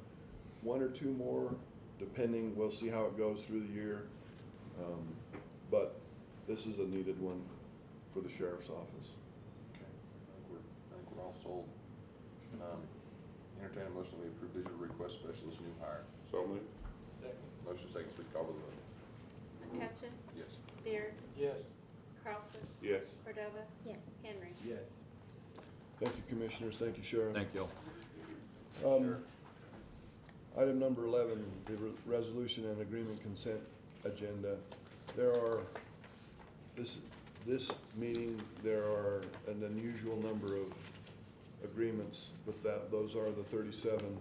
1 or 2 more, depending, we'll see how it goes through the year. But this is a needed one for the sheriff's office. Okay, I think we're all sold. Entertain a motion, we approve digital request specialist new hire. So moved. Second. Motion second, please call the vote. McCutcheon, Yes. Beard, Yes. Carlson, Yes. Cordova, Yes. Henry. Yes. Thank you, Commissioners. Thank you, Sheriff. Thank you. Item number 11, the resolution and agreement consent agenda. There are, this meeting, there are an unusual number of agreements with that. Those are the 37,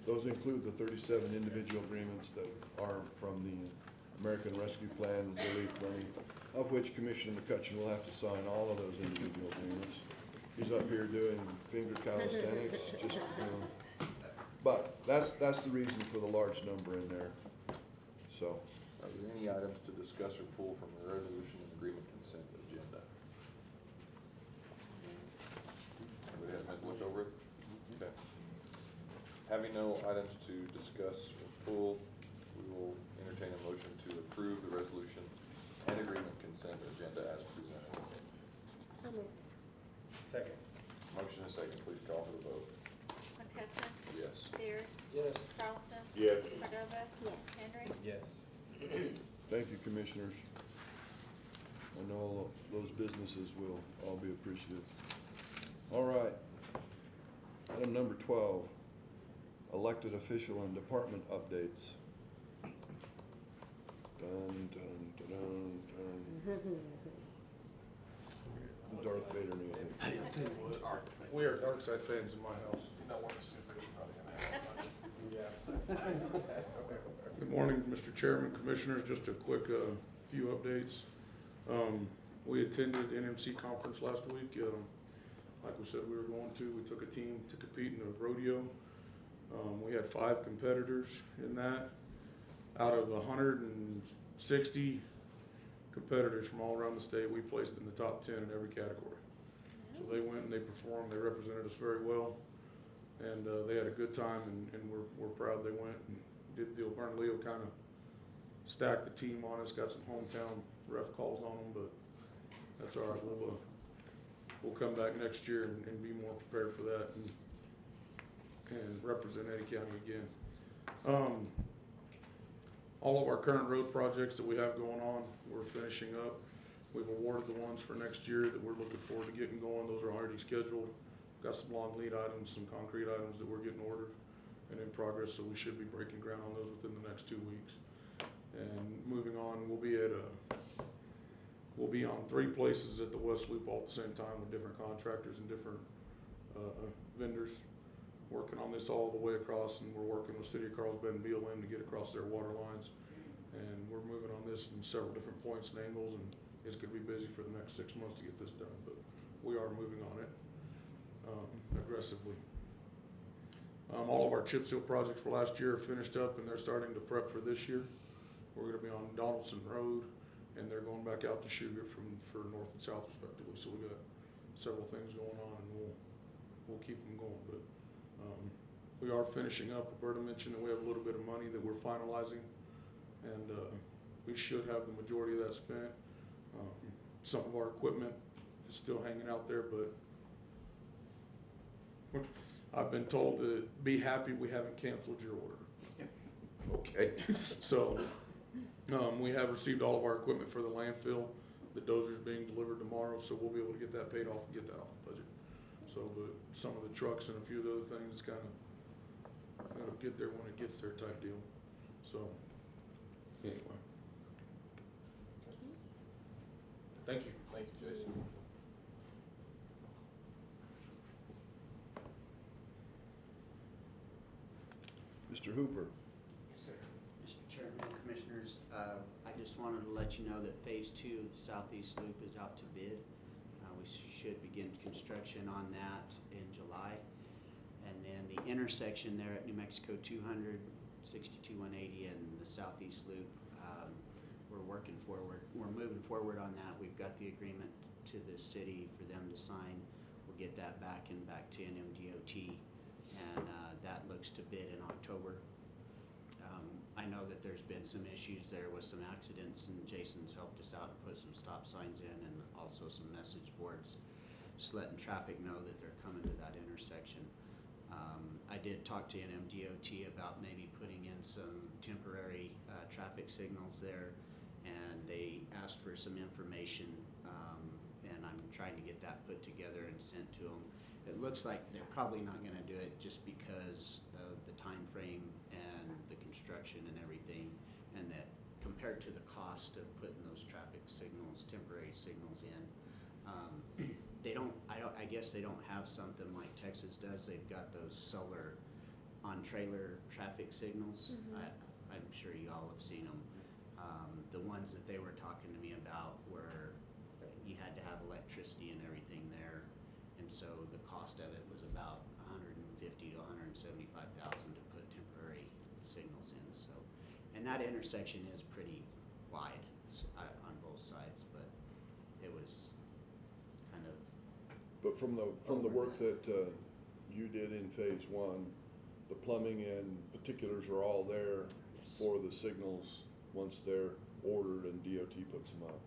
those include the 37 individual agreements that are from the American Rescue Plan relief money, of which Commissioner McCutcheon will have to sign all of those individual agreements. He's up here doing finger calisthenics, just, you know. But that's the reason for the large number in there, so. Are there any items to discuss or pull from the resolution and agreement consent agenda? Everybody had a minute to look over it? Okay. Having no items to discuss or pull, we will entertain a motion to approve the resolution and agreement consent agenda as presented. So moved. Second. Motion and second, please call for the vote. Hudson, Yes. Beard, Yes. Carlson, Yes. Cordova, Yes. Henry. Yes. Thank you, commissioners. I know all those businesses will all be appreciative. All right. Item number 12, elected official and department updates. Dun, dun, dun, dun, dun. Darth Vader music. Hey, I'll tell you what, we are dark side fans in my house. You don't want to see it, probably gonna have a Good morning, Mr. Chairman, Commissioners, just a quick, few updates. We attended NMC conference last week, like we said we were going to. We took a team to compete in a rodeo. We had 5 competitors in that. Out of 160 competitors from all around the state, we placed in the top 10 in every category. So they went and they performed, they represented us very well, and they had a good time, and we're proud they went and did the deal. Bernalillo kind of stacked the team on us, got some hometown ref calls on them, but that's all right. We'll come back next year and be more prepared for that and represent Eddy County again. All of our current road projects that we have going on, we're finishing up. We've awarded the ones for next year that we're looking forward to getting going. Those are already scheduled. Got some long lead items, some concrete items that we're getting ordered and in progress, so we should be breaking ground on those within the next 2 weeks. And moving on, we'll be on 3 places at the West Loop all at the same time with different contractors and different vendors. Working on this all the way across, and we're working with City of Carlsbad and BLM to get across their water lines. And we're moving on this in several different points and angles, and it's gonna be busy for the next 6 months to get this done, but we are moving on it aggressively. All of our chip seal projects for last year are finished up, and they're starting to prep for this year. We're gonna be on Donaldson Road, and they're going back out to Sugar for north and south respectively. So we got several things going on, and we'll keep them going, but we are finishing up. Roberta mentioned that we have a little bit of money that we're finalizing, and we should have the majority of that spent. Some of our equipment is still hanging out there, but I've been told to be happy we haven't canceled your order. Okay, so we have received all of our equipment for the landfill. The dozer's being delivered tomorrow, so we'll be able to get that paid off and get that off the budget. So, but some of the trucks and a few of the other things kind of get there when it gets there type deal. So, anyway. Thank you. Thank you, Jason. Mr. Hooper. Yes, sir. Mr. Chairman and Commissioners, I just wanted to let you know that Phase 2 of the Southeast Loop is out to bid. We should begin construction on that in July. And then the intersection there at New Mexico 200, 62 180, and the Southeast Loop, we're working forward. We're moving forward on that. We've got the agreement to the city for them to sign. We'll get that back to NMDOT, and that looks to bid in October. I know that there's been some issues there with some accidents, and Jason's helped us out and put some stop signs in and also some message boards, just letting traffic know that they're coming to that intersection. I did talk to NMDOT about maybe putting in some temporary traffic signals there, and they asked for some information, and I'm trying to get that put together and sent to them. It looks like they're probably not going to do it just because of the time frame and the construction and everything, and that compared to the cost of putting those traffic signals, temporary signals in, I guess they don't have something like Texas does. They've got those solar on trailer traffic signals. I'm sure you all have seen them. The ones that they were talking to me about were you had to have electricity and everything there, and so the cost of it was about $150,000 to $175,000 to put temporary signals in. So, and that intersection is pretty wide on both sides, but it was kind of. But from the work that you did in Phase 1, the plumbing and particulars are all there for the signals once they're ordered and DOT puts them up.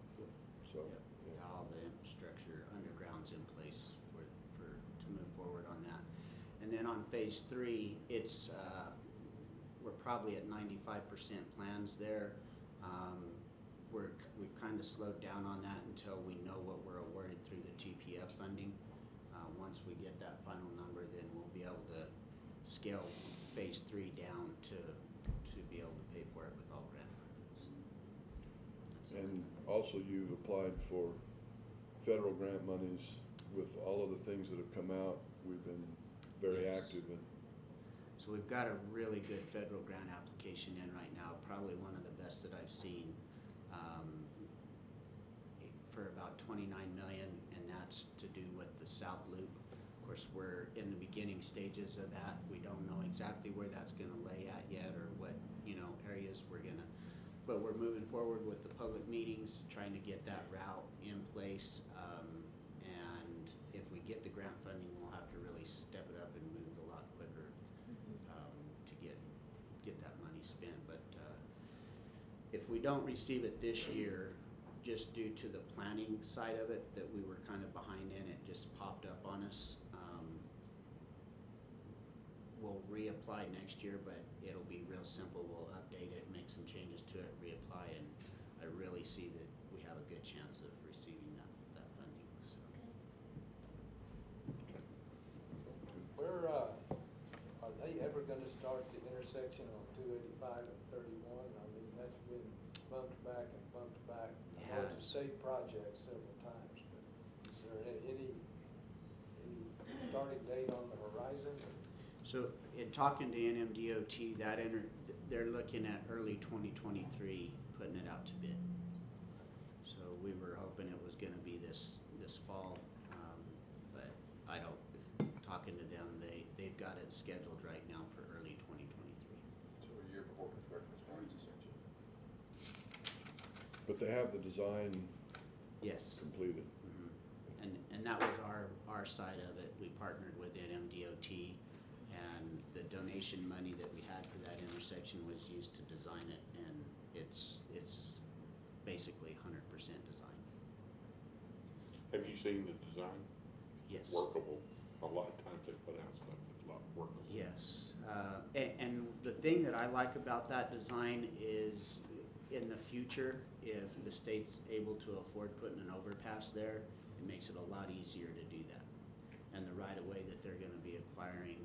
So, Yeah, all the infrastructure underground's in place to move forward on that. And then on phase 3, it's, we're probably at 95% plans there. We've kind of slowed down on that until we know what we're awarded through the TPF funding. Once we get that final number, then we'll be able to scale phase 3 down to be able to pay for it with all grant funds. And also you've applied for federal grant monies with all of the things that have come out. We've been very Yes. active in. So we've got a really good federal grant application in right now, probably one of the best that I've seen, for about 29 million, and that's to do with the South Loop. Of course, we're in the beginning stages of that. We don't know exactly where that's gonna lay at yet, or what, areas we're gonna, but we're moving forward with the public meetings, trying to get that route in place. And if we get the grant funding, we'll have to really step it up and move a lot quicker, to get that money spent. But if we don't receive it this year, just due to the planning side of it, that we were kind of behind in, it just popped up on us. We'll reapply next year, but it'll be real simple. We'll update it, make some changes to it, reapply, and I really see that we have a good chance of receiving that funding, so. Where, are they ever gonna start the intersection on 285 and 31? I mean, that's been bumped back and bumped back. It I know it's a has. state project several times, but is there any starting date on the horizon? So in talking to NMDOT, they're looking at early 2023, putting it out to bid. So we were hoping it was gonna be this fall, but I don't, talking to them, they've got it scheduled right now for early 2023. So a year before construction starts, essentially. But they have the design Yes. completed. And that was our side of it. We partnered with NMDOT, and the donation money that we had for that intersection was used to design it, and it's basically 100% design. Have you seen the design? Yes. Workable? A lot of times they put out stuff that's not workable. Yes, and the thing that I like about that design is, in the future, if the state's able to afford putting an overpass there, it makes it a lot easier to do that. And the right-of-way that they're gonna be acquiring,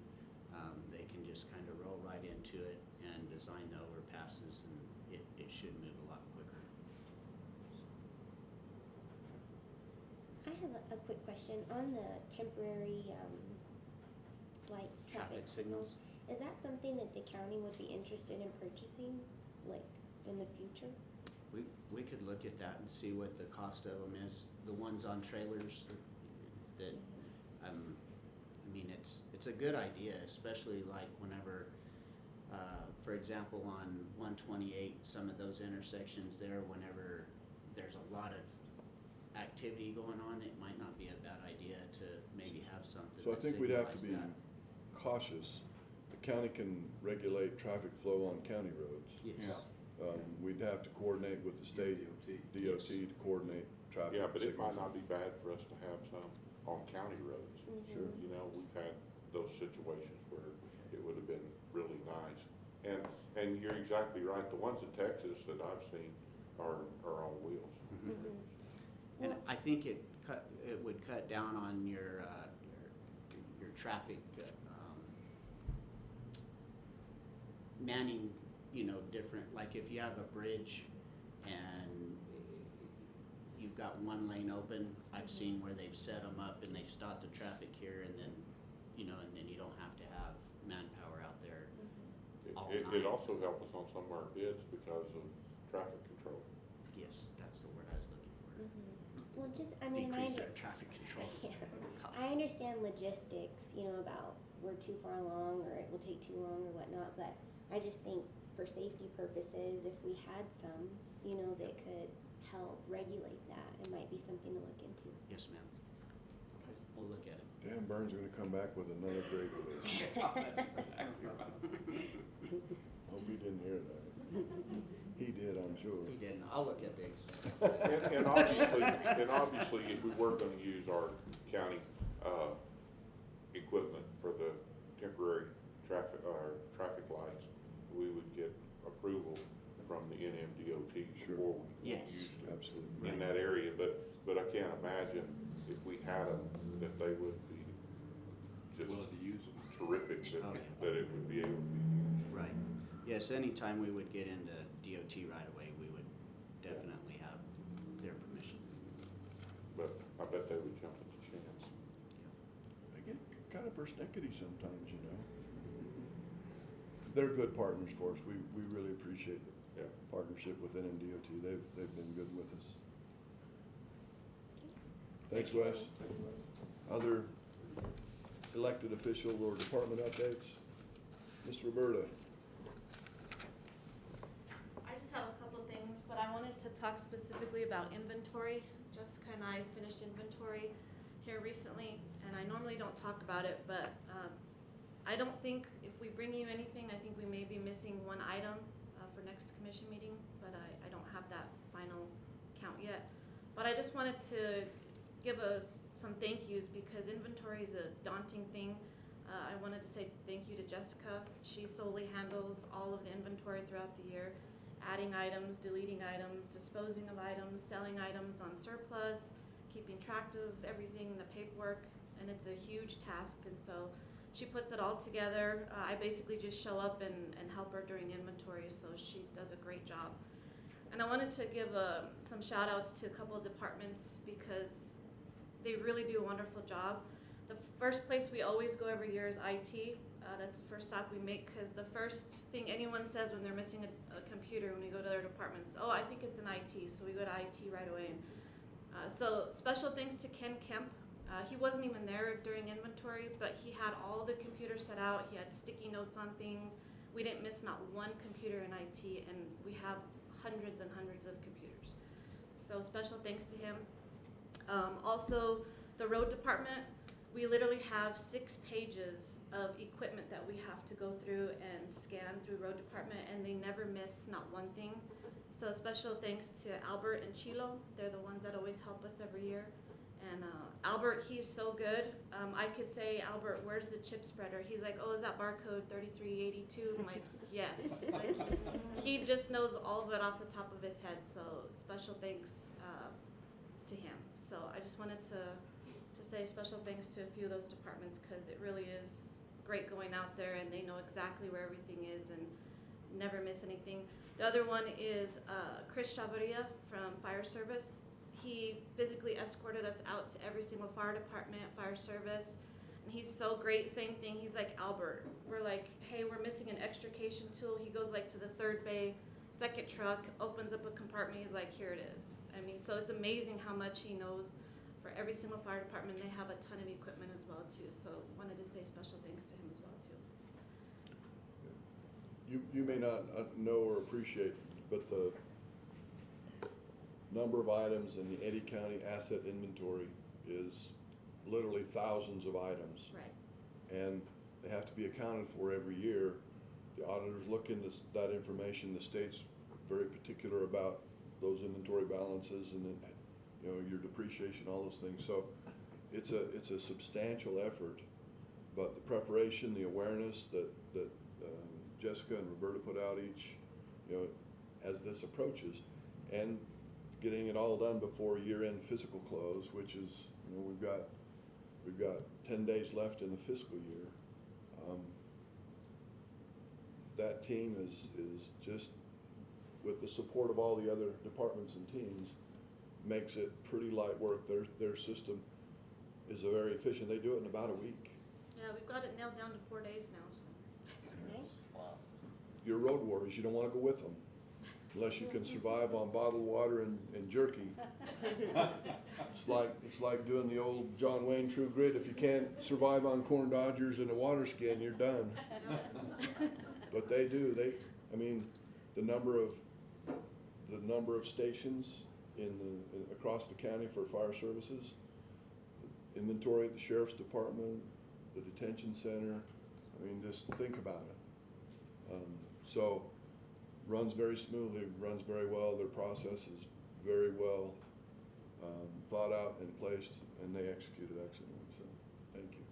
they can just kind of roll right into it and design the overpasses, and it should move a lot quicker. I have a quick question on the temporary lights, traffic signals. Is that something that the county would be interested in purchasing, like in the future? We could look at that and see what the cost of them is. The ones on trailers that, I mean, it's a good idea, especially like whenever, for example, on 128, some of those intersections there, whenever there's a lot of activity going on, it might not be a bad idea to maybe have something So I that think we'd have to be signalize cautious. The county can regulate traffic flow on county roads. that. Yes. Yeah. We'd have to coordinate with the state DOT to coordinate traffic Yeah, but it might signals. not be bad for us to have some on county roads. Sure. You know, we've had those situations where it would have been really nice. And you're exactly right, the ones in Texas that I've seen are on wheels. And I think it would cut down on your traffic, manning, different, like if you have a bridge and you've got one lane open, I've seen where they've set them up and they've stopped the traffic here, and then, and then you don't have to have manpower out there all It night. also helped us on some of our bids because of traffic control. Yes, that's the word I was looking for. Well, just, I mean, Decrease our traffic control Yeah. costs. I understand logistics, about we're too far along or it will take too long or whatnot, but I just think for safety purposes, if we had some, that could help regulate that, it might be something to look into. Yes, ma'am. We'll look at it. Dan Burns is gonna come back with another great release. Hope he didn't hear that. He did, I'm sure. He didn't. I'll look at these. And obviously, if we were gonna use our county, equipment for the our traffic lights, we would get approval from the NMDOT before we Yes. used them Absolutely. in that area, but I can't imagine if we had them, that they would be just Willing to use them. terrific, that, Oh, yeah. that it would be able to be used. Right. Yes, anytime we would get into DOT right away, we would definitely have their permission. But I bet they would jump at the chance. They get kind of persnickety sometimes, you know. They're good partners for us. We really appreciate the Yeah. partnership with NMDOT. They've been good with us. Thanks, Wes. Other elected official or department updates? Ms. Roberta? I just have a couple things, but I wanted to talk specifically about inventory. Jessica and I finished inventory here recently, and I normally don't talk about it, but I don't think if we bring you anything, I think we may be missing one item for next commission meeting, but I don't have that final count yet. But I just wanted to give some thank yous because inventory is a daunting thing. I wanted to say thank you to Jessica. She solely handles all of the inventory throughout the year, adding items, deleting items, disposing of items, selling items on surplus, keeping track of everything, the paperwork, and it's a huge task. And so she puts it all together. I basically just show up and help her during inventory, so she does a great job. And I wanted to give some shout outs to a couple of departments because they really do a wonderful job. The first place we always go every year is IT. That's the first stop we make because the first thing anyone says when they're missing a computer when we go to their departments, oh, I think it's in IT, so we go to IT right away. And, so special thanks to Ken Kemp. He wasn't even there during inventory, but he had all the computers set out. He had sticky notes on things. We didn't miss not one computer in IT, and we have hundreds and hundreds of computers. So special thanks to him. Also, the road department, we literally have 6 pages of equipment that we have to go through and scan through road department, and they never miss not one thing. So special thanks to Albert and Chilo. They're the ones that always help us every year. And Albert, he's so good. I could say, Albert, where's the chip spreader? He's like, oh, is that barcode 3382? I'm like, yes. Like, he just knows all of it off the top of his head. So special thanks to him. So I just wanted to say special thanks to a few of those departments because it really is great going out there and they know exactly where everything is and never miss anything. The other one is Chris Chavarria from Fire Service. He physically escorted us out to every single fire department, fire service, and he's so great. Same thing, he's like Albert. We're like, hey, we're missing an extrication tool. He goes like to the 3rd bay, 2nd truck, opens up a compartment. He's like, here it is. I mean, so it's amazing how much he knows for every single fire department. They have a ton of equipment as well too. So wanted to say special thanks to him as well too. You may not know or appreciate, but the number of items in the Eddy County asset inventory is literally thousands of items. Right. And they have to be accounted for every year. The auditors look into that information. The state's very particular about those inventory balances and then, you know, your depreciation, all those things. So it's a substantial effort, but the preparation, the awareness that Jessica and Roberta put out each, you know, as this approaches, and getting it all done before year-end fiscal close, which is, you know, we've got 10 days left in the fiscal year. That team is just, with the support of all the other departments and teams, makes it pretty light work. Their system is very efficient. They do it in about a week. Yeah, we've got it nailed down to 4 days now. So. Wow. Your road warriors, you don't want to go with them unless you can survive on bottled water and jerky. It's like doing the old John Wayne True Grit. If you can't survive on corn dodgers and a water skin, you're done. But they do. I mean, the number of stations across the county for fire services, inventory at the sheriff's department, the detention center. I mean, just think about it. So runs very smoothly, runs very well. Their process is very well thought out and placed, and they executed excellently. So thank you.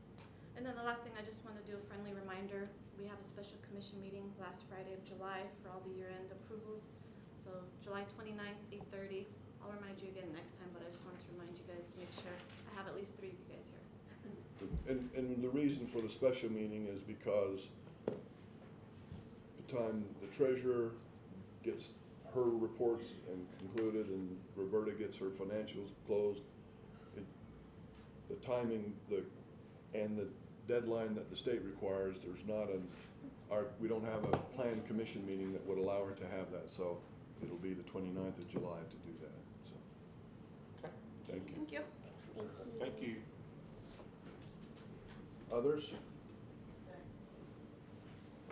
And then the last thing, I just want to do a friendly reminder. we have a special commission meeting last Friday of July for all the year-end approvals. So July 29th, 8:30. I'll remind you again next time, but I just wanted to remind you guys to make sure I have at least 3 of you guys here. And the reason for the special meeting is because the time the treasurer gets her reports and concluded and Roberta gets her financials closed, the timing, and the deadline that the state requires, there's not we don't have a planned commission meeting that would allow her to have that, so it'll be the 29th of July to do that, so. Okay. Thank you. Thank you. Thank you. Others?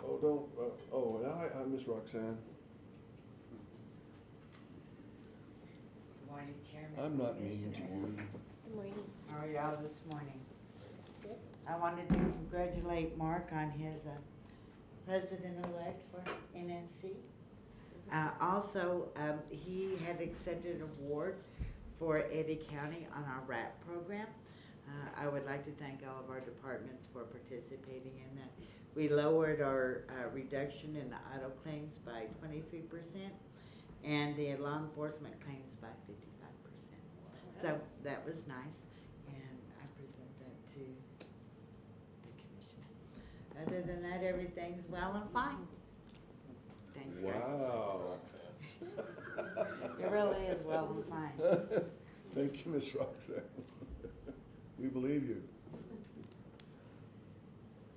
Oh, don't, I Miss Roxanne. Good morning, Chairman. I'm not mean to Commissioners. you. Good morning. How are y'all this morning? Good. I wanted to congratulate Mark on his president-elect for NMC. Also, he had accepted an award for Eddy County on our RAP program. I would like to thank all of our departments for participating in that. We lowered our reduction in the auto claims by 23% and the law enforcement claims by 55%. So that was nice, and I present that to the commission. Other than that, everything's well and fine. Thanks, guys. Wow. It really is well and fine. Thank you, Miss Roxanne. We believe you.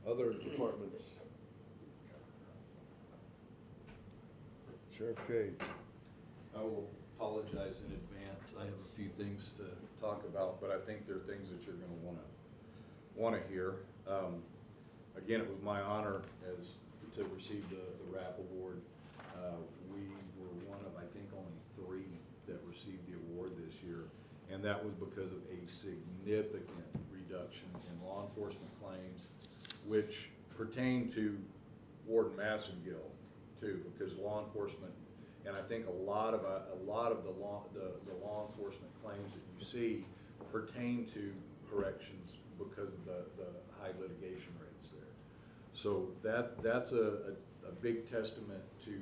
Other departments? Sheriff Cage. I will apologize in advance. I have a few things to talk about, but I think there are things that you're gonna wanna hear. Again, it was my honor to receive the RAP award. We were one of, I think, only 3 that received the award this year, and that was because of a significant reduction in law enforcement claims, which pertain to Warden Massengill too, because law enforcement, and I think a lot of the law enforcement claims that you see pertain to corrections because of the high litigation rates there. So that's a big testament to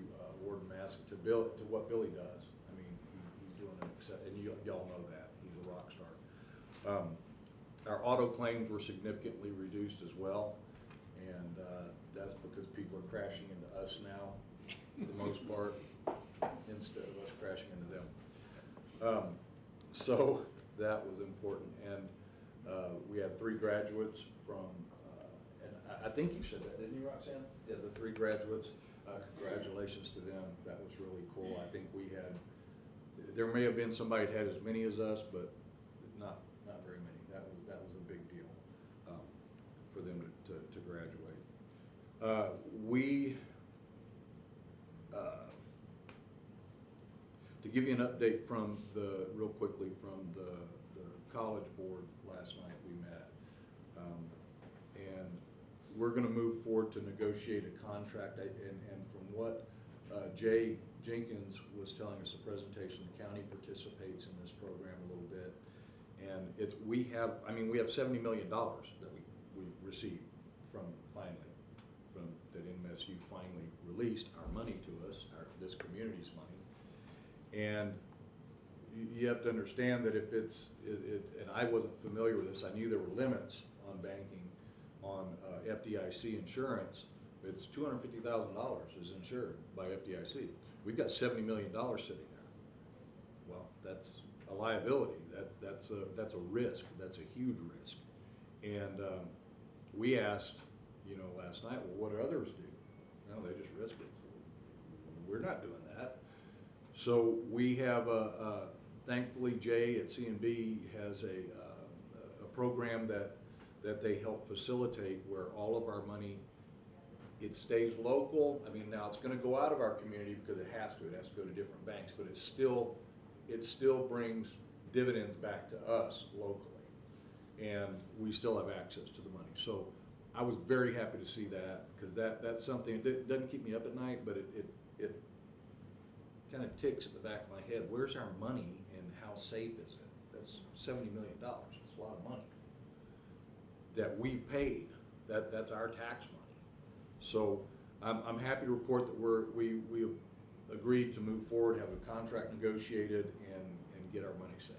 Warden Massey, to what Billy does. I mean, he's doing and y'all know that, he's a rock star. Our auto claims were significantly reduced as well, and that's because people are crashing into us now, for the most part, instead of us crashing into them. So that was important, and we had 3 graduates from, and I think you said that, didn't you, Roxanne? Yeah, the 3 graduates, congratulations to them, that was really cool. I think there may have been somebody that had as many as us, but not very many. That was a big deal for them to graduate. To give you an update real quickly from the college board last night we met, and we're gonna move forward to negotiate a contract, and from what Jay Jenkins was telling us, a presentation, the county participates in this program a little bit, and we have $70 million that we received that MSU finally released our money to us, this community's money. And you have to understand that if and I wasn't familiar with this, I knew there were limits on banking, on FDIC insurance. It's $250,000 is insured by FDIC. We've got $70 million sitting there. Well, that's a liability. That's a risk. That's a huge risk. And we asked, last night, well, what do others do? No, they just risk it. We're not doing that. So we have thankfully Jay at CNB has a program that they help facilitate, where all of our money, it stays local. I mean, now it's going to go out of our community because it has to go to different banks, but it still brings dividends back to us locally, and we still have access to the money. So I was very happy to see that, because that's something that doesn't keep me up at night, but it kind of ticks at the back of my head. Where's our money and how safe is it? That's $70 million. It's a lot of money that we've paid. That's our tax money. So I'm happy to report that we agreed to move forward, have a contract negotiated, and get our money safe.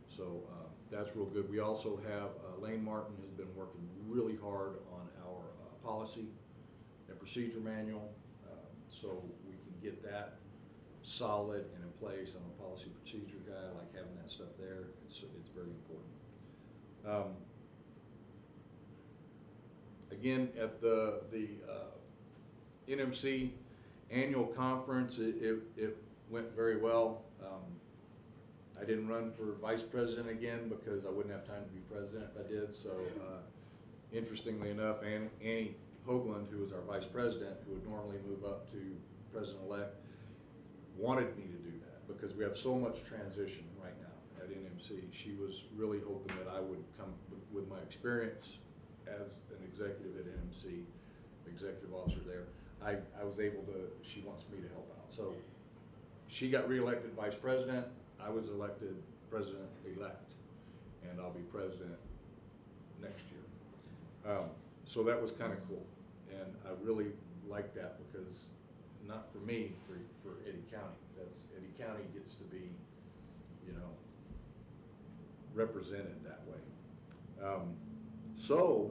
So that's real good. We also have, Lane Martin has been working really hard on our policy and procedure manual, so we can get that solid and in place. I'm a policy procedure guy. I like having that stuff there. It's very important. Again, at the NMC annual conference, it went very well. I didn't run for vice president again because I wouldn't have time to be president if I did. So interestingly enough, Annie Hoagland, who is our vice president, who would normally move up to president-elect, wanted me to do that because we have so much transition right now at NMC. She was really hoping that I would come with my experience as an executive at NMC, executive officer there. I was able to, she wants me to help out. So she got reelected vice president. I was elected president-elect, and I'll be president next year. So that was kind of cool, and I really like that because not for me, for Eddy County. That's, Eddy County gets to be, you know, represented that way. So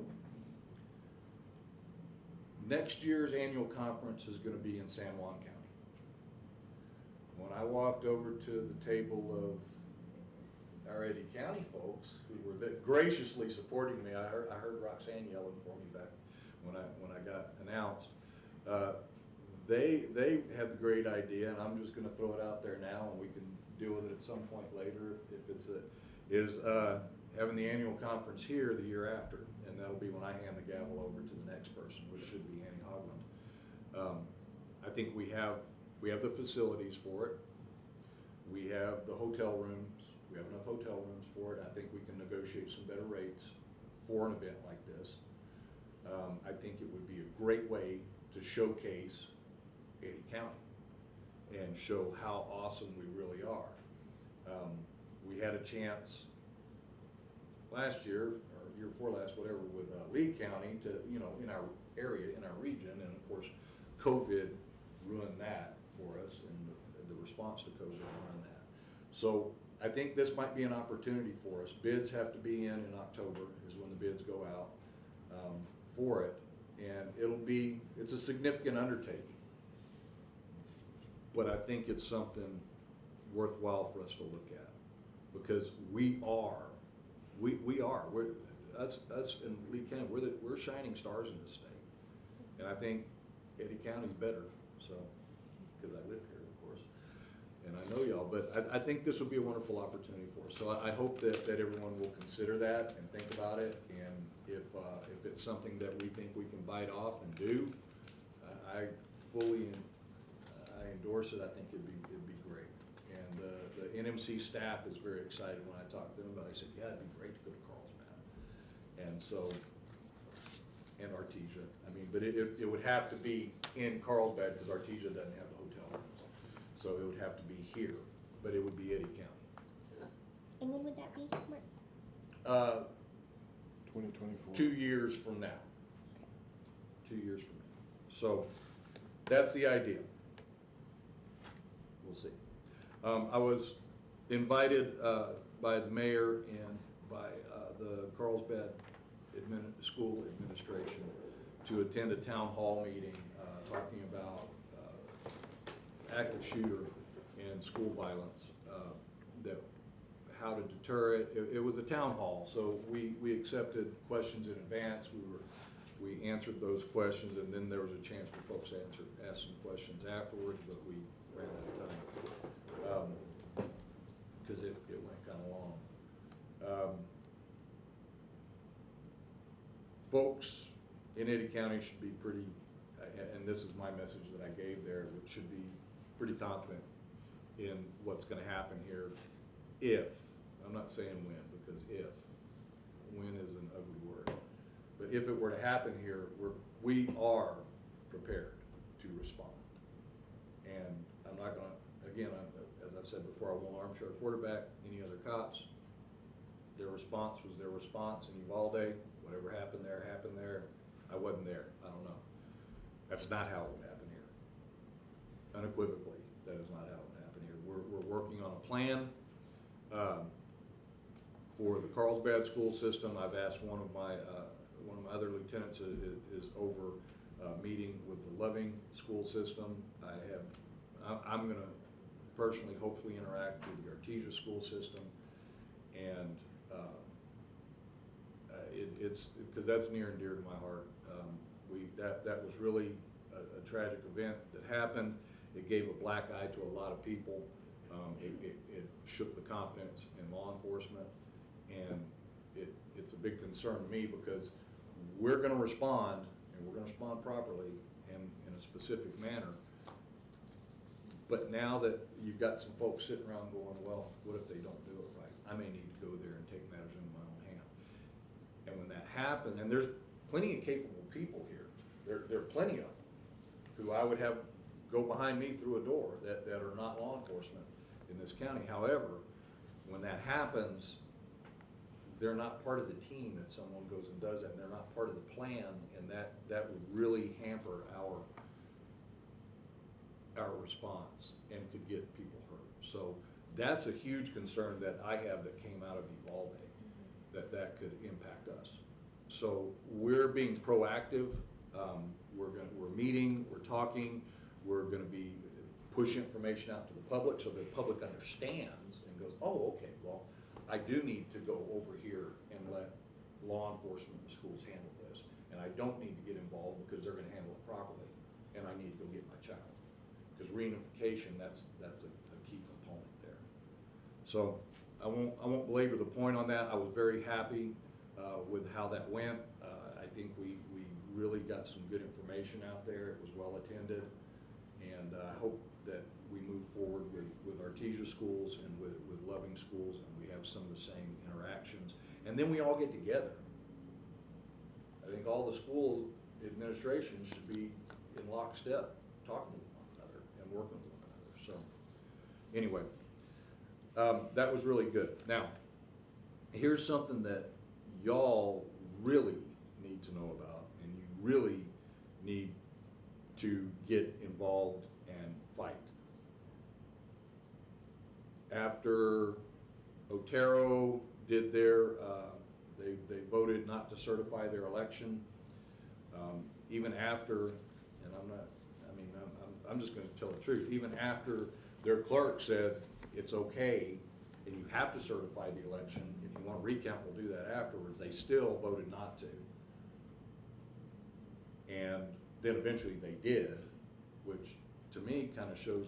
next year's annual conference is going to be in San Juan County. When I walked over to the table of our Eddy County folks who were graciously supporting me, I heard Roxanne yelling for me back when I got announced. They had the great idea, and I'm just going to throw it out there now, and we can deal with it at some point later if it's having the annual conference here the year after, and that'll be when I hand the gavel over to the next person, which should be Annie Hoagland. I think we have the facilities for it. We have the hotel rooms. We have enough hotel rooms for it. I think we can negotiate some better rates for an event like this. I think it would be a great way to showcase Eddy County and show how awesome we really are. We had a chance last year, or year before last, whatever, with Lee County to, you know, in our area, in our region, and of course, COVID ruined that for us, and the response to COVID ruined that. So I think this might be an opportunity for us. Bids have to be in October, is when the bids go out for it, and it's a significant undertaking. But I think it's something worthwhile for us to look at, because us in Lee County, we're shining stars in this state, and I think Eddy County's better. So, because I live here, of course, and I know y'all, but I think this would be a wonderful opportunity for us. So I hope that everyone will consider that and think about it, and if it's something that we think we can bite off and do, I fully endorse it. I think it'd be great. And the NMC staff is very excited when I talked to them about it. They said, yeah, it'd be great to go to Carlsbad. And so, and Artesia. I mean, but it would have to be in Carlsbad because Artesia doesn't have the hotel rooms. So it would have to be here, but it would be Eddy County. And when would that be, Mark? 2024. 2 years from now. 2 years from now. So that's the idea. We'll see. I was invited by the mayor and by the Carlsbad school administration to attend a town hall meeting talking about active shooter and school violence, how to deter it. It was a town hall, so we accepted questions in advance. We answered those questions, and then there was a chance for folks to ask some questions afterwards, but we ran out of time because it went kind of long. Folks in Eddy County should be pretty, and this is my message that I gave there, which should be pretty confident in what's going to happen here if, I'm not saying when, because when is an ugly word, but if it were to happen here, we are prepared to respond. And I'm not going to, again, as I've said before, I won't armchair quarterback any other cops. Their response was their response in Uvalde. Whatever happened there, happened there. I wasn't there. I don't know. That's not how it would happen here. Unequivocally, that is not how it would happen here. We're working on a plan for the Carlsbad school system. I've asked one of my other lieutenants is over meeting with the Loving school system. I'm gonna personally hopefully interact with the Artesia school system, and it's because that's near and dear to my heart. That was really a tragic event that happened. It gave a black eye to a lot of people. It shook the confidence in law enforcement, and it's a big concern to me because we're going to respond, and we're going to respond properly and in a specific manner. But now that you've got some folks sitting around going, well, what if they don't do it right? I may need to go there and take matters into my own hand. And when that happens, and there's plenty of capable people here, there are plenty of them who I would have go behind me through a door that are not law enforcement in this county. However, when that happens, they're not part of the team if someone goes and does that, and they're not part of the plan, and that would really hamper our response and could get people hurt. So that's a huge concern that I have that came out of Uvalde, that could impact us. So we're being proactive. We're meeting, we're talking, we're going to be push information out to the public so the public understands and goes, oh, okay, well, I do need to go over here and let law enforcement and the schools handle this, and I don't need to get involved because they're going to handle it properly, and I need to go get my child. Because reunification, that's a key component there. So I won't belabor the point on that. I was very happy with how that went. I think we really got some good information out there. It was well attended, and I hope that we move forward with Artesia schools and with Loving schools, and we have some of the same interactions. And then we all get together. I think all the schools administrations should be in lockstep, talking with one another and working with one another. So anyway, that was really good. Now, here's something that y'all really need to know about, and you really need to get involved and fight. After Otero did their, they voted not to certify their election. Even after, and I'm just going to tell the truth, even after their clerk said it's okay and you have to certify the election, if you want to recount, we'll do that afterwards, they still voted not to. And then eventually they did, which to me kind of shows,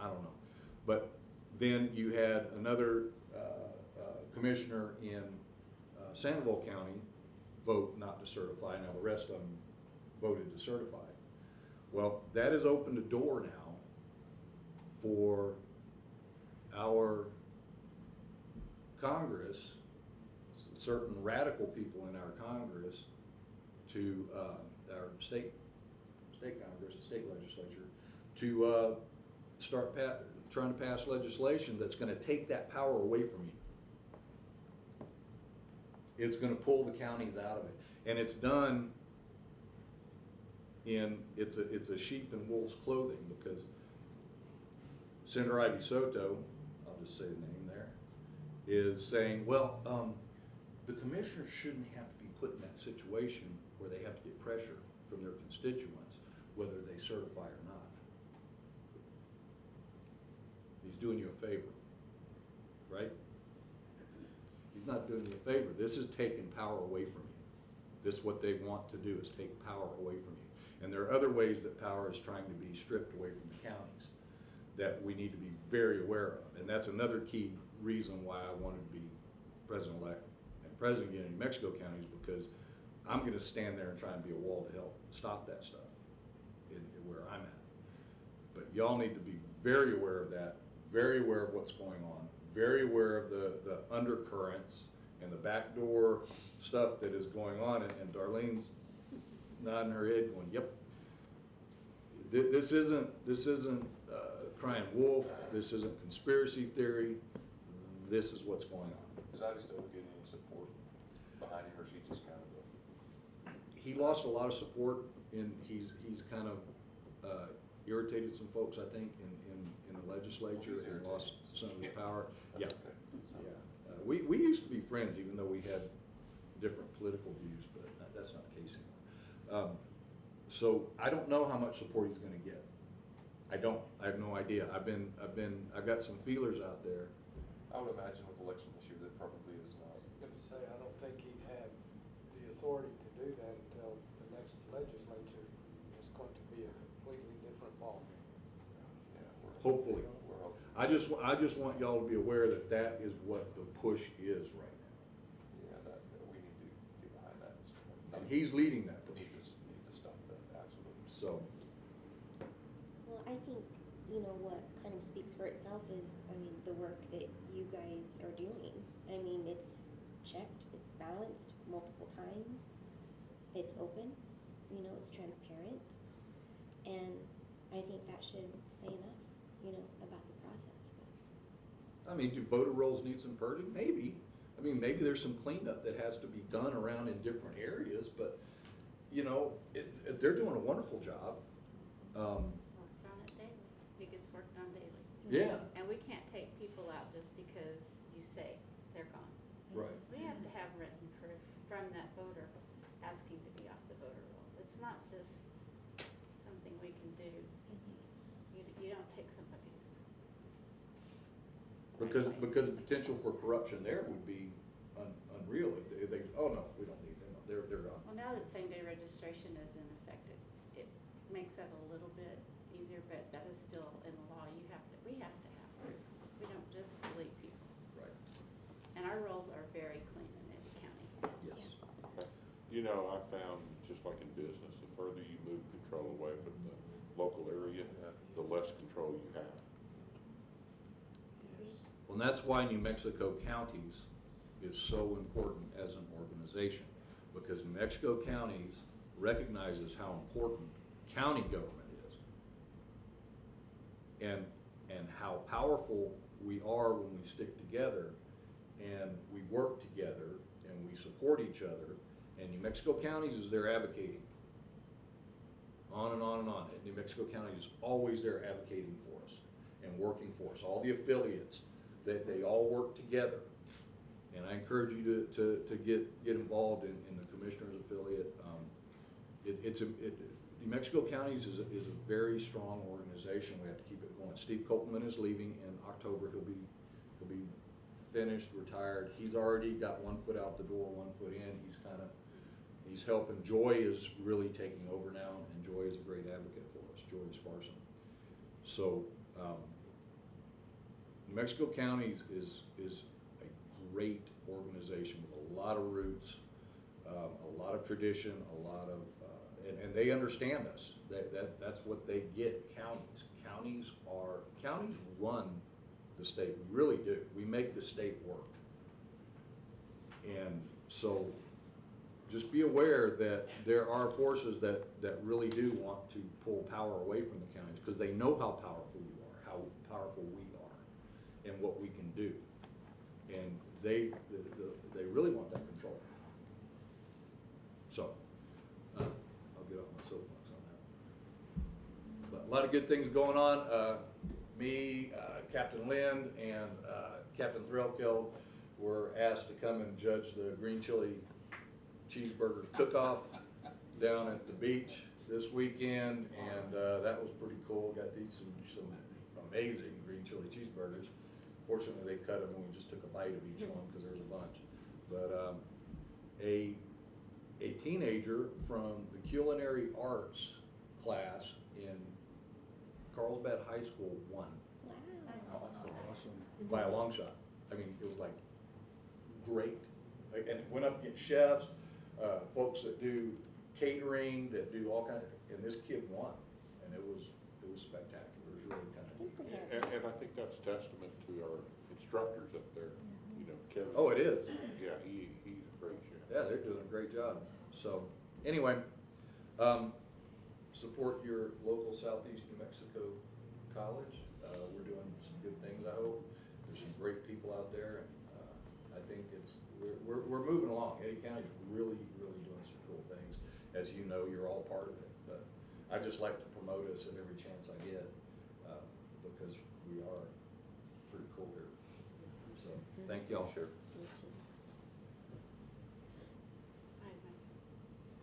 I don't know. But then you had another commissioner in Sandoval County vote not to certify. Now the rest of them voted to certify. Well, that has opened a door now for our Congress, certain radical people in our Congress, to our state Congress, the state legislature, to start trying to pass legislation that's going to take that power away from you. It's going to pull the counties out of it, and it's done it's a sheep in wolf's clothing, because Senator Ivy Soto, I'll just say the name there, is saying, well, the commissioners shouldn't have to be put in that situation where they have to get pressure from their constituents, whether they certify or not. He's doing you a favor, right? He's not doing you a favor. This is taking power away from you. This is what they want to do, is take power away from you. And there are other ways that power is trying to be stripped away from the counties that we need to be very aware of. And that's another key reason why I wanted to be president-elect and president again in New Mexico counties, because I'm going to stand there and try and be a wall to help stop that stuff in where I'm at. But y'all need to be very aware of that, very aware of what's going on, very aware of the undercurrents and the backdoor stuff that is going on. And Darlene's nodding her head going, yep. This isn't crying wolf. This isn't conspiracy theory. This is what's going on. Is Ivy still getting any support behind him, or is he just kind of He lost a lot of support he's kind of irritated some folks, I think, in the legislature He's and lost some of his power. Yeah, That's okay. yeah. We used to be friends, even though we had different political views, but that's not the case anymore. So I don't know how much support he's gonna get. I have no idea. I've got some feelers out there. I would imagine with election this year, that probably is I not. was gonna say, I don't think he'd have the authority to do that until the next legislature. It's going to be a completely different ballgame. Yeah, Hopefully. We're hoping. I just want y'all to be aware that that is what the push is right now. Yeah, that, we need to get behind that. And he's leading that push. Need to stop that, absolutely. So, Well, I think, you know, what kind of speaks for itself is, I mean, the work that you guys are doing. I mean, it's checked, it's balanced multiple times, it's open, you know, it's transparent. And I think that should say enough, you know, about the process. I mean, do voter rolls need some purging? Maybe. I mean, maybe there's some cleanup that has to be done around in different areas, but, you know, they're doing a wonderful job. Worked on it daily. It gets worked on daily. Yeah, And we can't take people out just because you say they're gone. right. We have to have written proof from that voter asking to be off the voter roll. It's not just something we can do. You don't take somebody's. Because the potential for corruption there would be unreal if they, oh no, we don't need them, they're gone. Well, now that same-day registration is in effect, it makes that a little bit easier, but that is still in the law. We have to have proof. We don't just delete people. Right. And our rolls are very clean in Eddy County. Yes. You know, I found, just like in business, the further you move control away from the local area, the less control you have. Well, and that's why New Mexico counties is so important as an organization, because New Mexico counties recognizes how important county government is, and how powerful we are when we stick together and we work together and we support each other. And New Mexico counties is there advocating. On and on and on. And New Mexico County is always there advocating for us and working for us. All the affiliates, they all work together. And I encourage you to get involved in the commissioner's affiliate. New Mexico Counties is a very strong organization. We have to keep it going. Steve Copeland is leaving in October. He'll be finished, retired. He's already got one foot out the door, one foot in. He's helping. Joy is really taking over now, and Joy is a great advocate for us, Joy Sparson. So, New Mexico County is a great organization with a lot of roots, a lot of tradition, a lot of, and they understand us. That's what they get. Counties run the state. We really do. We make the state work. And so, just be aware that there are forces that really do want to pull power away from the counties, because they know how powerful you are, how powerful we are, and what we can do. And they really want that control. So, I'll get off my soapbox on that. But a lot of good things going on. Me, Captain Lind, and Captain Threlkill were asked to come and judge the green chili cheeseburger cook-off down at the beach this weekend, and that was pretty cool. Got to eat some amazing green chili cheeseburgers. Fortunately, they cut them and we just took a bite of each one because there was a bunch. But a teenager from the culinary arts class in Carlsbad High School won. Wow. Awesome. By a long shot. I mean, it was like great. And it went up against chefs, folks that do catering, that do all kinds, and this kid won. And it was spectacular. It was really kind of Good for him. And I think that's testament to our instructors up there, you know, Kevin. Oh, it is. Yeah, he's a great chef. Yeah, they're doing a great job. So, anyway, support your local Southeast New Mexico college. We're doing some good things, I hope. There's some great people out there, and I think we're moving along. Eddy County's really doing some cool things. As you know, you're all part of it. I just like to promote us at every chance I get, because we are pretty cool here. So, thank y'all. Sure.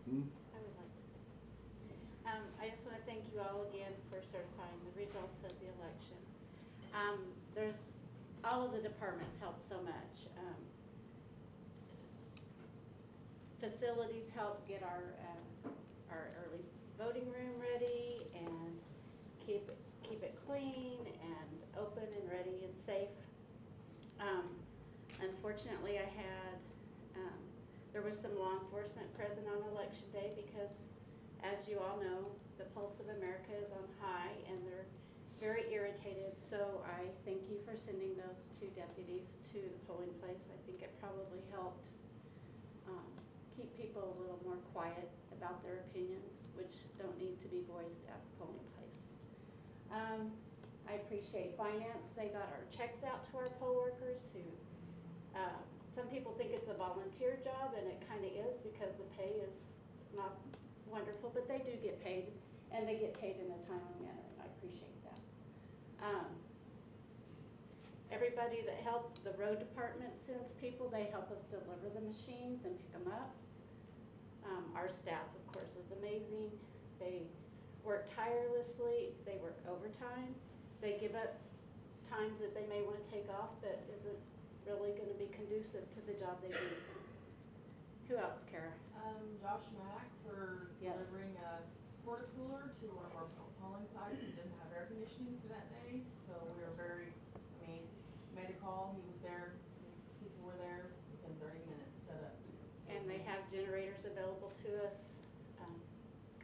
I would like to say. I just want to thank you all again for certifying the results of the election. There's, all of the departments help so much. Facilities help get our early voting room ready and keep it clean and open and ready and safe. Unfortunately, there was some law enforcement present on election day because, as you all know, the pulse of America is on high and they're very irritated. So I thank you for sending those 2 deputies to the polling place. I think it probably helped keep people a little more quiet about their opinions, which don't need to be voiced at the polling place. I appreciate finance. They got our checks out to our poll workers who, some people think it's a volunteer job, and it kind of is because the pay is not wonderful, but they do get paid, and they get paid in a timely manner, and I appreciate that. Everybody that helped, the road department sends people, they help us deliver the machines and pick them up. Our staff, of course, is amazing. They work tirelessly, they work overtime, they give up times that they may want to take off that isn't really going to be conducive to the job they do. Who else, Kara? Josh Mack for Yes. delivering a porta cooler to one of our polling sites that didn't have air conditioning for that day. So we were made a call, he was there, his people were there within 30 minutes set up. So And they have generators available to us.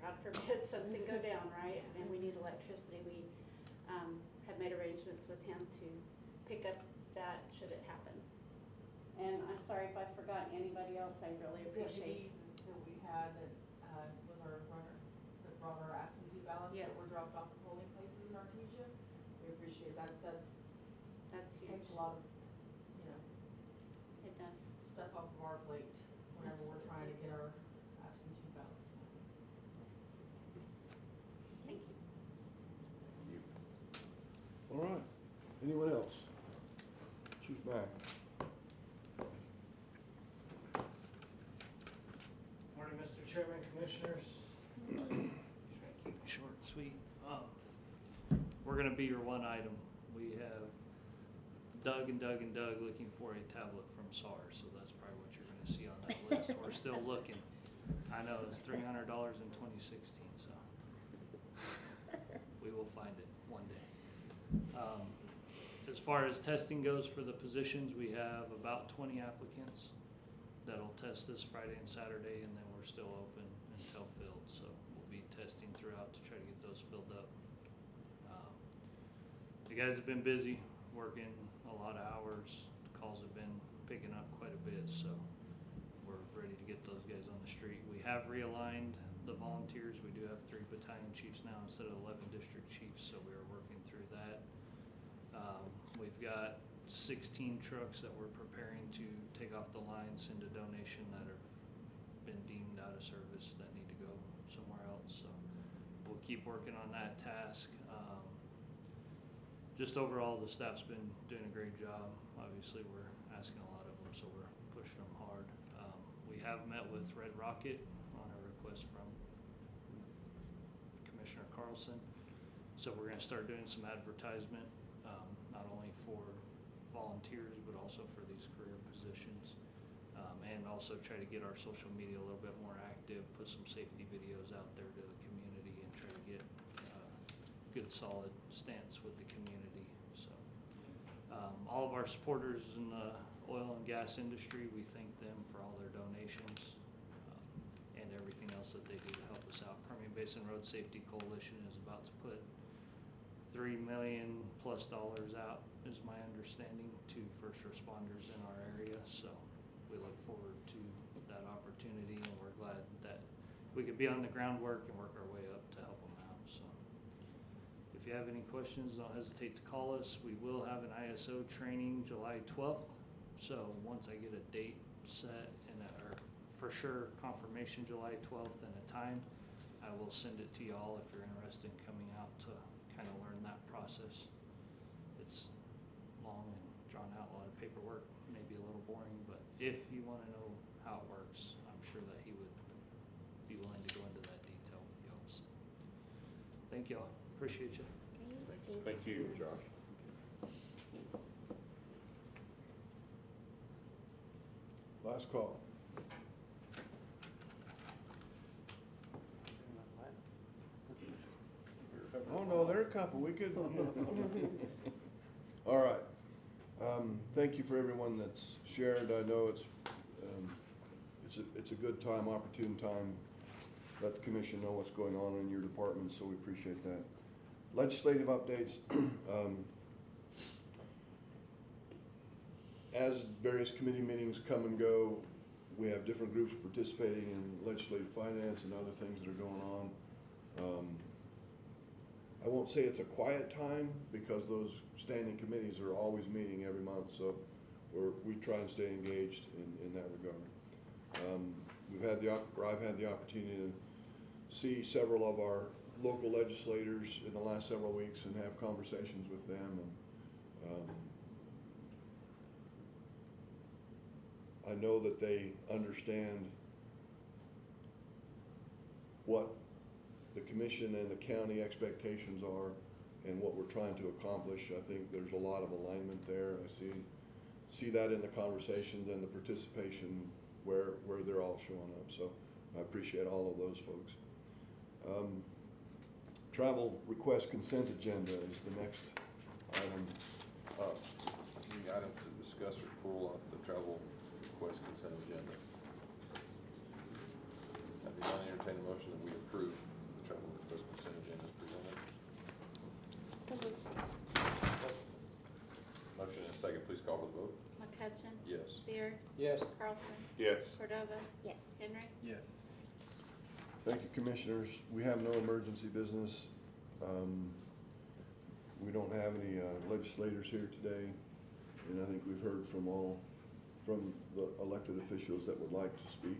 God forbid something go down, right? And we need electricity. We have made arrangements with him to pick up that should it happen. And I'm sorry if I've forgotten anybody else. I really appreciate. Deputy that we had that was our runner that brought our absentee ballots Yes. that were dropped off at polling places in Artesia. We appreciate that. That's huge. takes a lot of, It does. stuff off of our plate whenever we're trying to get our absentee ballots. Thank you. All right. Anyone else? Chief Mack. Morning, Mr. Chairman, Commissioners. Try to keep it short and sweet. We're gonna be your one item. We have dug and dug and dug looking for a tablet from SARS, so that's probably what you're gonna see on that list. We're still looking. I know it's $300 in 2016, so we will find it one day. As far as testing goes for the positions, we have about 20 applicants that'll test this Friday and Saturday, and then we're still open until filled. So we'll be testing throughout to try to get those filled up. The guys have been busy, working a lot of hours. The calls have been picking up quite a bit, so we're ready to get those guys on the street. We have realigned the volunteers. We do have 3 battalion chiefs now instead of 11 district chiefs, so we are working through that. We've got 16 trucks that we're preparing to take off the line, send a donation that have been deemed out of service that need to go somewhere else. So we'll keep working on that task. Just overall, the staff's been doing a great job. Obviously, we're asking a lot of them, so we're pushing them hard. We have met with Red Rocket on a request from Commissioner Carlson. So we're gonna start doing some advertisement, not only for volunteers, but also for these career positions. And also try to get our social media a little bit more active, put some safety videos out there to the community and try to get good solid stance with the community. So all of our supporters in the oil and gas industry, we thank them for all their donations and everything else that they do to help us out. Permian Basin Road Safety Coalition is about to put $3 million+ out, is my understanding, to first responders in our area. So we look forward to that opportunity, and we're glad that we could be on the groundwork and work our way up to help them out. So if you have any questions, don't hesitate to call us. We will have an ISO training July 12th. So once I get a date set and or for sure confirmation July 12th and a time, I will send it to y'all if you're interested in coming out to kind of learn that process. It's long and drawn out, a lot of paperwork, maybe a little boring, but if you want to know how it works, I'm sure that he would be willing to go into that detail with y'all. So, thank y'all. Appreciate you. Thank you, Josh. Last call. Oh, no, there are a couple, we could. All right. Thank you for everyone that's shared. I know it's a good time, opportune time. Let the commission know what's going on in your department, so we appreciate that. Legislative updates. As various committee meetings come and go, we have different groups participating in legislative finance and other things that are going on. I won't say it's a quiet time because those standing committees are always meeting every month, so we try and stay engaged in that regard. I've had the opportunity to see several of our local legislators in the last several weeks and have conversations with them. And I know that they understand what the commission and the county expectations are and what we're trying to accomplish. I think there's a lot of alignment there. I see that in the conversations and the participation where they're all showing up. So I appreciate all of those folks. Travel request consent agenda is the next item up. Any items to discuss or pull off the travel request consent agenda? I'd be willing to entertain a motion that we approve the travel request consent agenda as presented. So moved. Motion and a second, please call for the vote. McCutcheon? Yes. Beard? Yes. Carlson? Yes. Cordova? Yes. Henry? Yes. Thank you, commissioners. We have no emergency business. We don't have any legislators here today, and I think we've heard from the elected officials that would like to speak.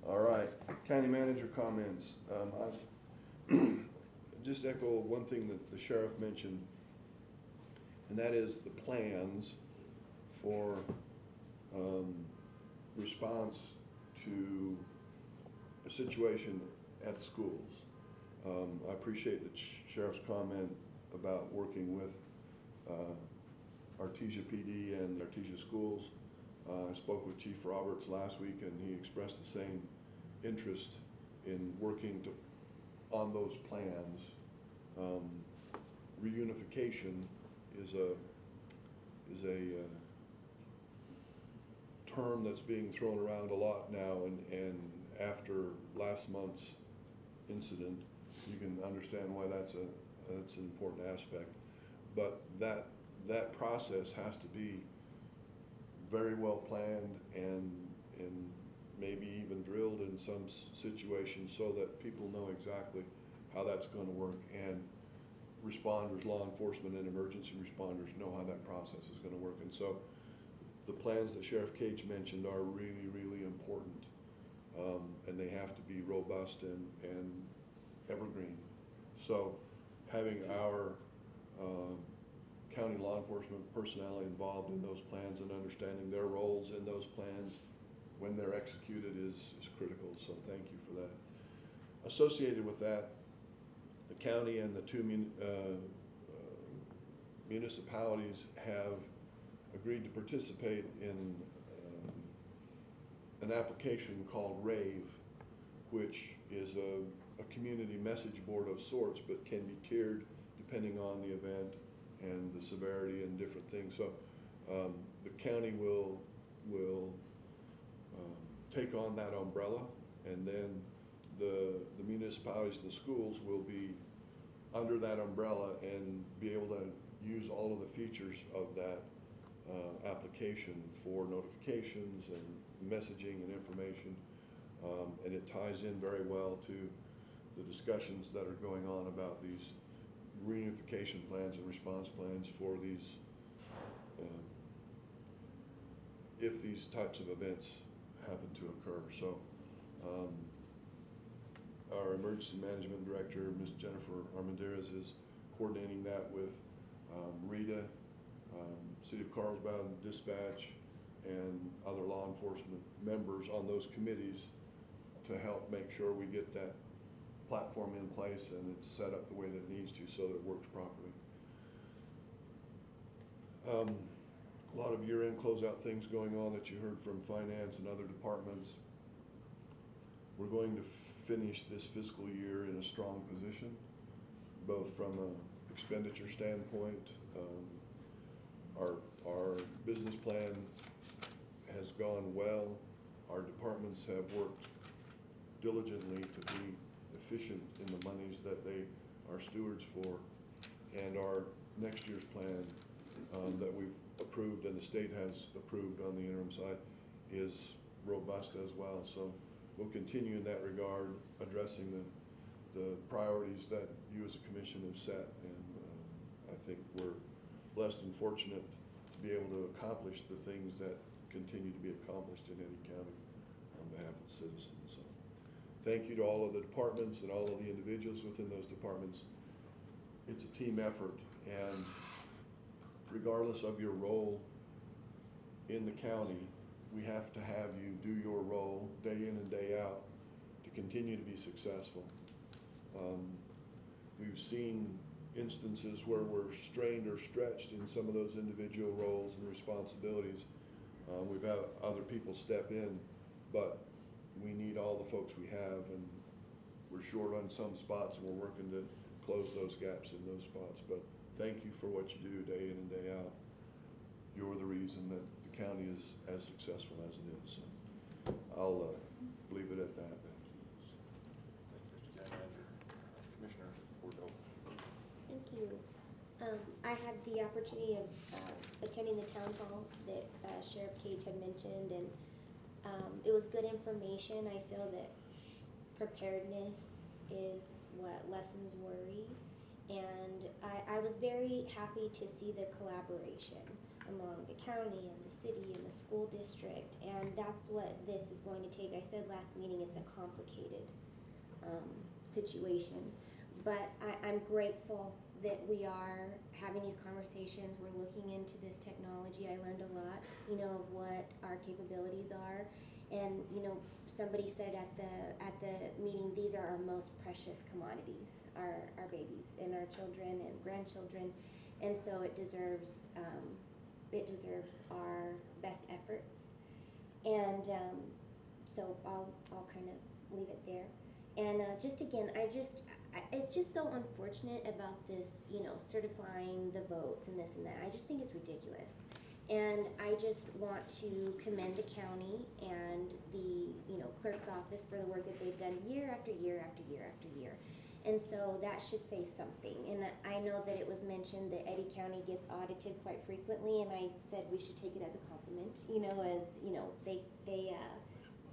All right, county manager comments. I just echo one thing that the sheriff mentioned, and that is the plans for response to a situation at schools. I appreciate the sheriff's comment about working with Artesia PD and Artesia schools. I spoke with Chief Roberts last week, and he expressed the same interest in working on those plans. Reunification is a term that's being thrown around a lot now, and after last month's incident, you can understand why that's an important aspect. But that process has to be very well planned and maybe even drilled in some situations so that people know exactly how that's going to work, and responders, law enforcement and emergency responders know how that process is going to work. And so the plans that Sheriff Cage mentioned are really, really important, and they have to be robust and evergreen. So having our county law enforcement personnel involved in those plans and understanding their roles in those plans when they're executed is critical. So thank you for that. Associated with that, the county and the two municipalities have agreed to participate in an application called RAVE, which is a community message board of sorts, but can be tiered depending on the event and the severity and different things. So the county will take on that umbrella, and then the municipalities and the schools will be under that umbrella and be able to use all of the features of that application for notifications and messaging and information. And it ties in very well to the discussions that are going on about these reunification plans and response plans for these, if these types of events happen to occur. So Our emergency management director, Ms. Jennifer Armendariz, is coordinating that with Rita, City of Carlsbad Dispatch, and other law enforcement members on those committees to help make sure we get that platform in place and it's set up the way that it needs to so that it works properly. A lot of year-end closeout things going on that you heard from finance and other departments. We're going to finish this fiscal year in a strong position, both from an expenditure standpoint. Our business plan has gone well. Our departments have worked diligently to be efficient in the monies that they are stewards for. And our next year's plan that we've approved and the state has approved on the interim side is robust as well. So we'll continue in that regard, addressing the priorities that you as a commission have set. And I think we're blessed and fortunate to be able to accomplish the things that continue to be accomplished in Eddy County on behalf of the citizens. So thank you to all of the departments and all of the individuals within those departments. It's a team effort, and regardless of your role in the county, we have to have you do your role day in and day out to continue to be successful. We've seen instances where we're strained or stretched in some of those individual roles and responsibilities. We've had other people step in, but we need all the folks we have, and we're short on some spots, and we're working to close those gaps in those spots. But thank you for what you do day in and day out. You're the reason that the county is as successful as it is. So I'll leave it at that. Thank you, Mr. County Manager. Commissioner Bordeaux. Thank you. I had the opportunity of attending the town hall that Sheriff Cage had mentioned, and it was good information. I feel that preparedness is what lessens worry, and I was very happy to see the collaboration among the county and the city and the school district, and that's what this is going to take. I said last meeting it's a complicated situation, but I'm grateful that we are having these conversations. We're looking into this technology. I learned a lot, of what our capabilities are. And, somebody said at the meeting, these are our most precious commodities, our babies and our children and grandchildren. And so it deserves our best efforts. And so I'll kind of leave it there. And just again, it's just so unfortunate about this, certifying the votes and this and that. I just think it's ridiculous. And I just want to commend the county and the, clerk's office for the work that they've done year after year after year after year. And so that should say something. And I know that it was mentioned that Eddy County gets audited quite frequently, and I said we should take it as a compliment,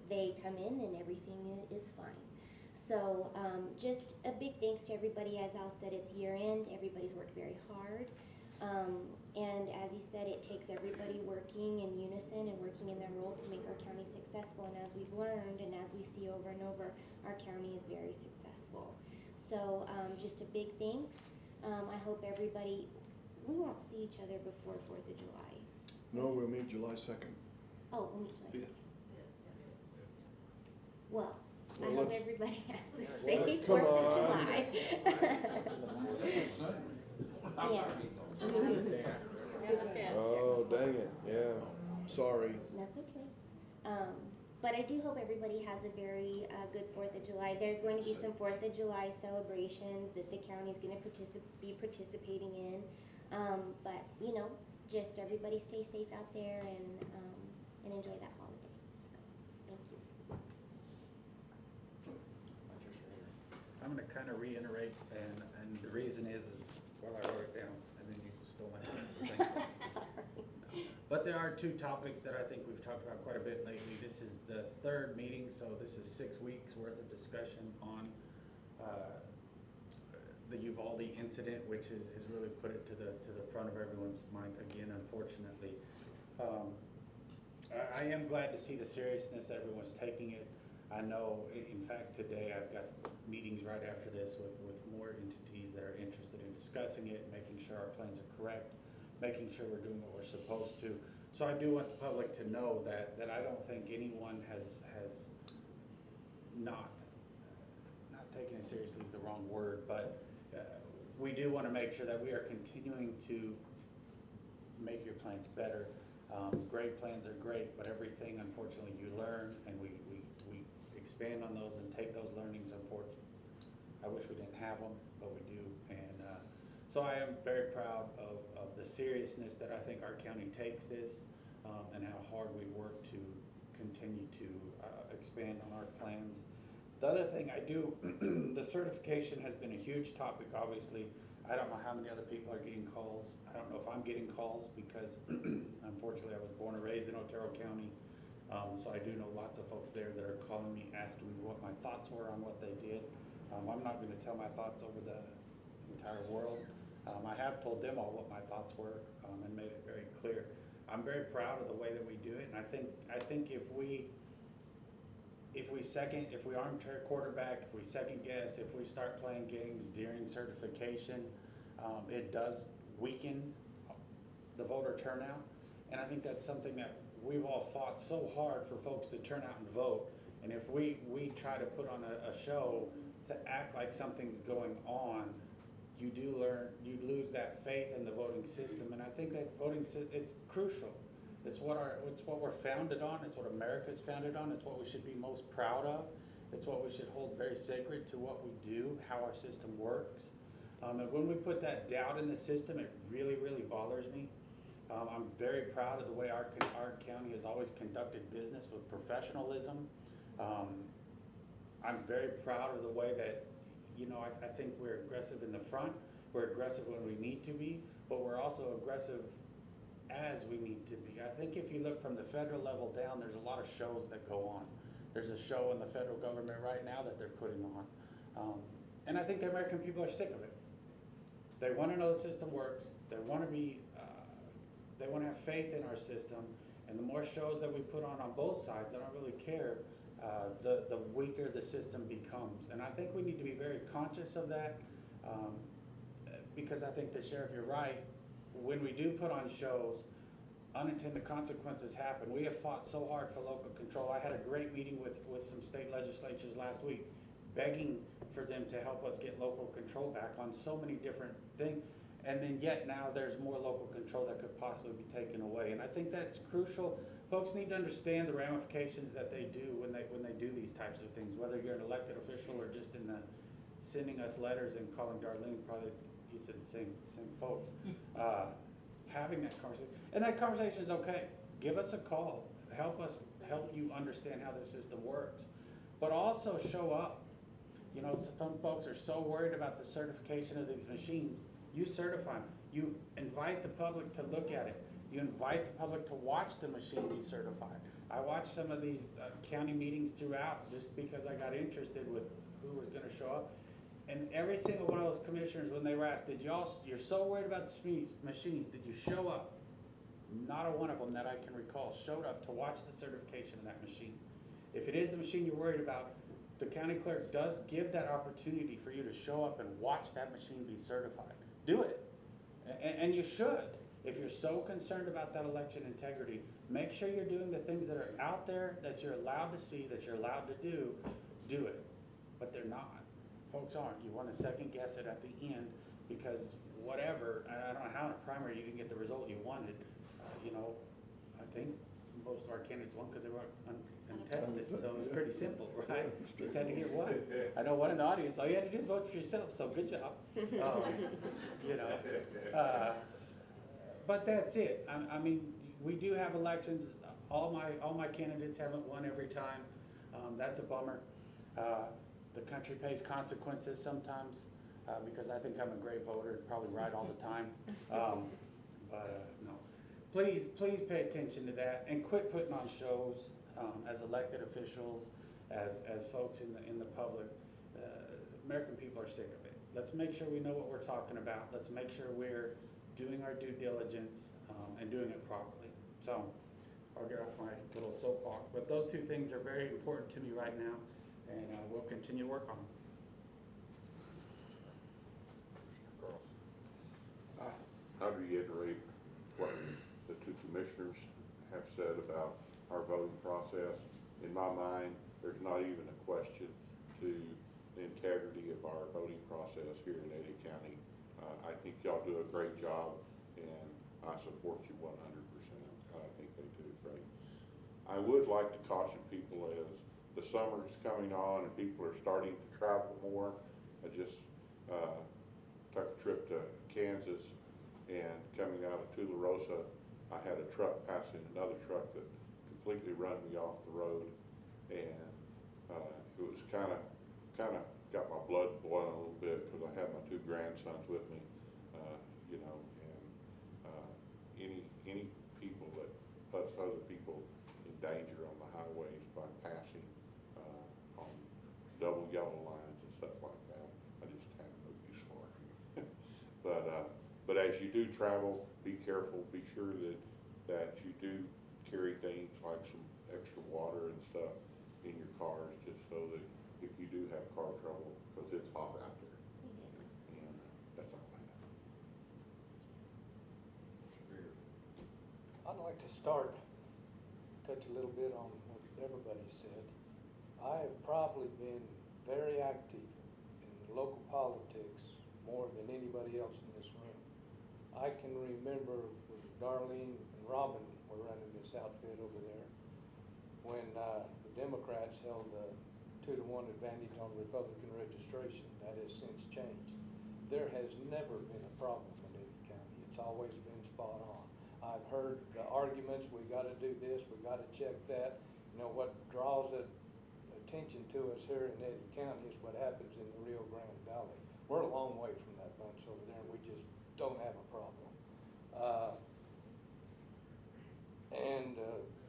they come in and everything is fine. So just a big thanks to everybody. As Al said, it's year end. Everybody's worked very hard. And as he said, it takes everybody working in unison and working in their role to make our county successful. And as we've learned and as we see over and over, our county is very successful. So just a big thanks. I hope everybody, we won't see each other before 4th of July. No, we'll meet July 2nd. Oh, we'll meet July 2nd. Well, I Well, hope let's- everybody has a Well, safe come 4th of on. July. Yes. Oh, dang it, yeah, sorry. That's okay. But I do hope everybody has a very good 4th of July. There's going to be some 4th of July celebrations that the county's going to be participating in. But, just everybody stay safe out there and enjoy that holiday. So, thank you. I'm gonna kind of reiterate, and the reason is, well, I wrote it down, and then you just stole my answer. Sorry. But there are two topics that I think we've talked about quite a bit lately. This is the third meeting, so this is 6 weeks worth of discussion on the Uvalde incident, which has really put it to the front of everyone's mind again, unfortunately. I am glad to see the seriousness that everyone's taking it. I know, in fact, today I've got meetings right after this with more entities that are interested in discussing it, making sure our plans are correct, making sure we're doing what we're supposed to. So I do want the public to know that I don't think anyone has not taken it seriously is the wrong word, but we do want to make sure that we are continuing to make your plans better. Great plans are great, but everything, unfortunately, you learn, and we expand on those and take those learnings. Unfortunately, I wish we didn't have them, but we do. And so I am very proud of the seriousness that I think our county takes this, and how hard we work to continue to expand on our plans. The other thing I do, the certification has been a huge topic, obviously. I don't know how many other people are getting calls. I don't know if I'm getting calls because unfortunately I was born and raised in Otero County. So I do know lots of folks there that are calling me, asking me what my thoughts were on what they did. I'm not going to tell my thoughts over the entire world. I have told them all what my thoughts were, and made it very clear. I'm very proud of the way that we do it, and I think if we armchair quarterback, if we second guess, if we start playing games during certification, it does weaken the voter turnout. And I think that's something that we've all fought so hard for folks to turn out and vote. And if we try to put on a show to act like something's going on, you lose that faith in the voting system. And I think that it's crucial. It's what we're founded on. It's what America's founded on. It's what we should be most proud of. It's what we should hold very sacred to what we do, how our system works. And when we put that doubt in the system, it really, really bothers me. I'm very proud of the way our county has always conducted business with professionalism. I'm very proud of the way that, I think we're aggressive in the front. We're aggressive when we need to be, but we're also aggressive as we need to be. I think if you look from the federal level down, there's a lot of shows that go on. There's a show in the federal government right now that they're putting on. And I think the American people are sick of it. They want to know the system works. They want to have faith in our system. And the more shows that we put on both sides, I don't really care, the weaker the system becomes. And I think we need to be very conscious of that, because I think that, Sheriff, you're right. When we do put on shows, unintended consequences happen. We have fought so hard for local control. I had a great meeting with some state legislatures last week, begging for them to help us get local control back on so many different things. And then yet now there's more local control that could possibly be taken away. And I think that's crucial. Folks need to understand the ramifications that they do when they do these types of things, whether you're an elected official or just in the sending us letters and calling Darlene, probably you said the same folks. Having that conversation, and that conversation is okay. Give us a call. Help you understand how the system works, but also show up. Some folks are so worried about the certification of these machines. You certify them. You invite the public to look at it. You invite the public to watch the machine be certified. I watched some of these county meetings throughout just because I got interested with who was going to show up. And every single one of those commissioners, when they were asked, you're so worried about the machines, did you show up? Not a one of them that I can recall showed up to watch the certification of that machine. If it is the machine you're worried about, the county clerk does give that opportunity for you to show up and watch that machine be certified. Do it. And you should. If you're so concerned about that election integrity, make sure you're doing the things that are out there that you're allowed to see, that you're allowed to do it. But they're not. Folks aren't. You want to second guess it at the end because whatever, I don't know how in a primary you didn't get the result you wanted. I think most of our candidates won because they were untested, so it was pretty simple, right? Just had to get one. I know one in the audience, all you had to do is vote for yourself, so good job. But that's it. I mean, we do have elections. All my candidates haven't won every time. That's a bummer. The country pays consequences sometimes because I think I'm a great voter, probably right all the time. No. Please pay attention to that and quit putting on shows as elected officials, as folks in the public. American people are sick of it. Let's make sure we know what we're talking about. Let's make sure we're doing our due diligence and doing it properly. So I'll get off my little soapbox. But those two things are very important to me right now, and we'll continue to work on them. I reiterate what the two commissioners have said about our voting process. In my mind, there's not even a question to the integrity of our voting process here in Eddy County. I think y'all do a great job, and I support you 100%. I think they do great. I would like to caution people as the summer is coming on and people are starting to travel more. I just took a trip to Kansas, and coming out of Tularosa, I had a truck passing another truck that completely run me off the road, and it was kind of got my blood boiling a little bit because I had my two grandsons with me, you know, and any people that puts other people in danger on the highways by passing on double yellow lines and stuff like that, I just have no use for it. But as you do travel, be careful. Be sure that you do carry things like some extra water and stuff in your cars, just so that if you do have car trouble, because it's hot out there. And that's all I have. I'd like to start, touch a little bit on what everybody said. I have probably been very active in local politics more than anybody else in this room. I can remember when Darlene and Robin were running this outfit over there, when the Democrats held a 2-to-1 advantage on Republican registration. That has since changed. There has never been a problem in Eddy County. It's always been spot on. I've heard the arguments, we gotta do this, we gotta check that. You know, what draws attention to us here in Eddy County is what happens in the Rio Grande Valley. We're a long way from that bunch over there, and we just don't have a problem.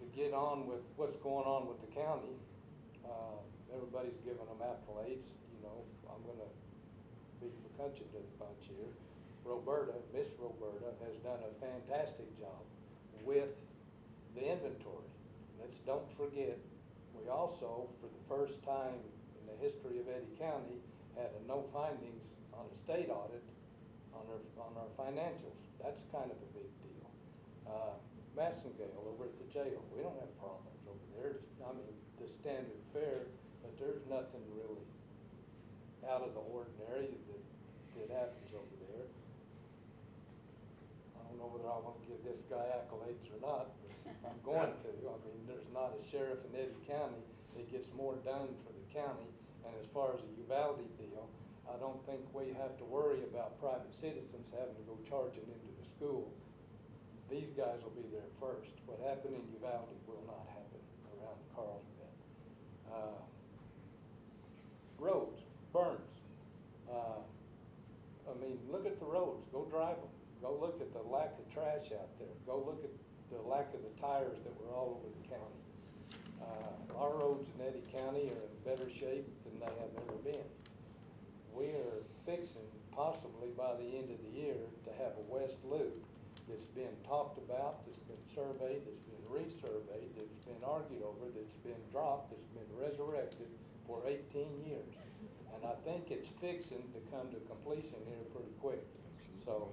To get on with what's going on with the county, everybody's giving them accolades. You know, I'm gonna beat McCutcheon to the punch here. Miss Roberta has done a fantastic job with the inventory. Don't forget, we also, for the first time in the history of Eddy County, had a no findings on a state audit on our financials. That's kind of a big deal. Massengale over at the jail, we don't have problems over there. I mean, the standard fare, but there's nothing really out of the ordinary that happens over there. I don't know whether I want to give this guy accolades or not, but I'm going to. I mean, there's not a sheriff in Eddy County that gets more done for the county. And as far as the Uvalde deal, I don't think we have to worry about private citizens having to go charging into the school. These guys will be there first. What happened in Uvalde will not happen around Carlsbad. Roads, burns. I mean, look at the roads. Go drive them. Go look at the lack of trash out there. Go look at the lack of the tires that were all over the county. Our roads in Eddy County are in better shape than they have ever been. We are fixing, possibly by the end of the year, to have a west loop that's been talked about, that's been surveyed, that's been resurveyed, that's been argued over, that's been dropped, that's been resurrected for 18 years. And I think it's fixing to come to completion here pretty quick. So,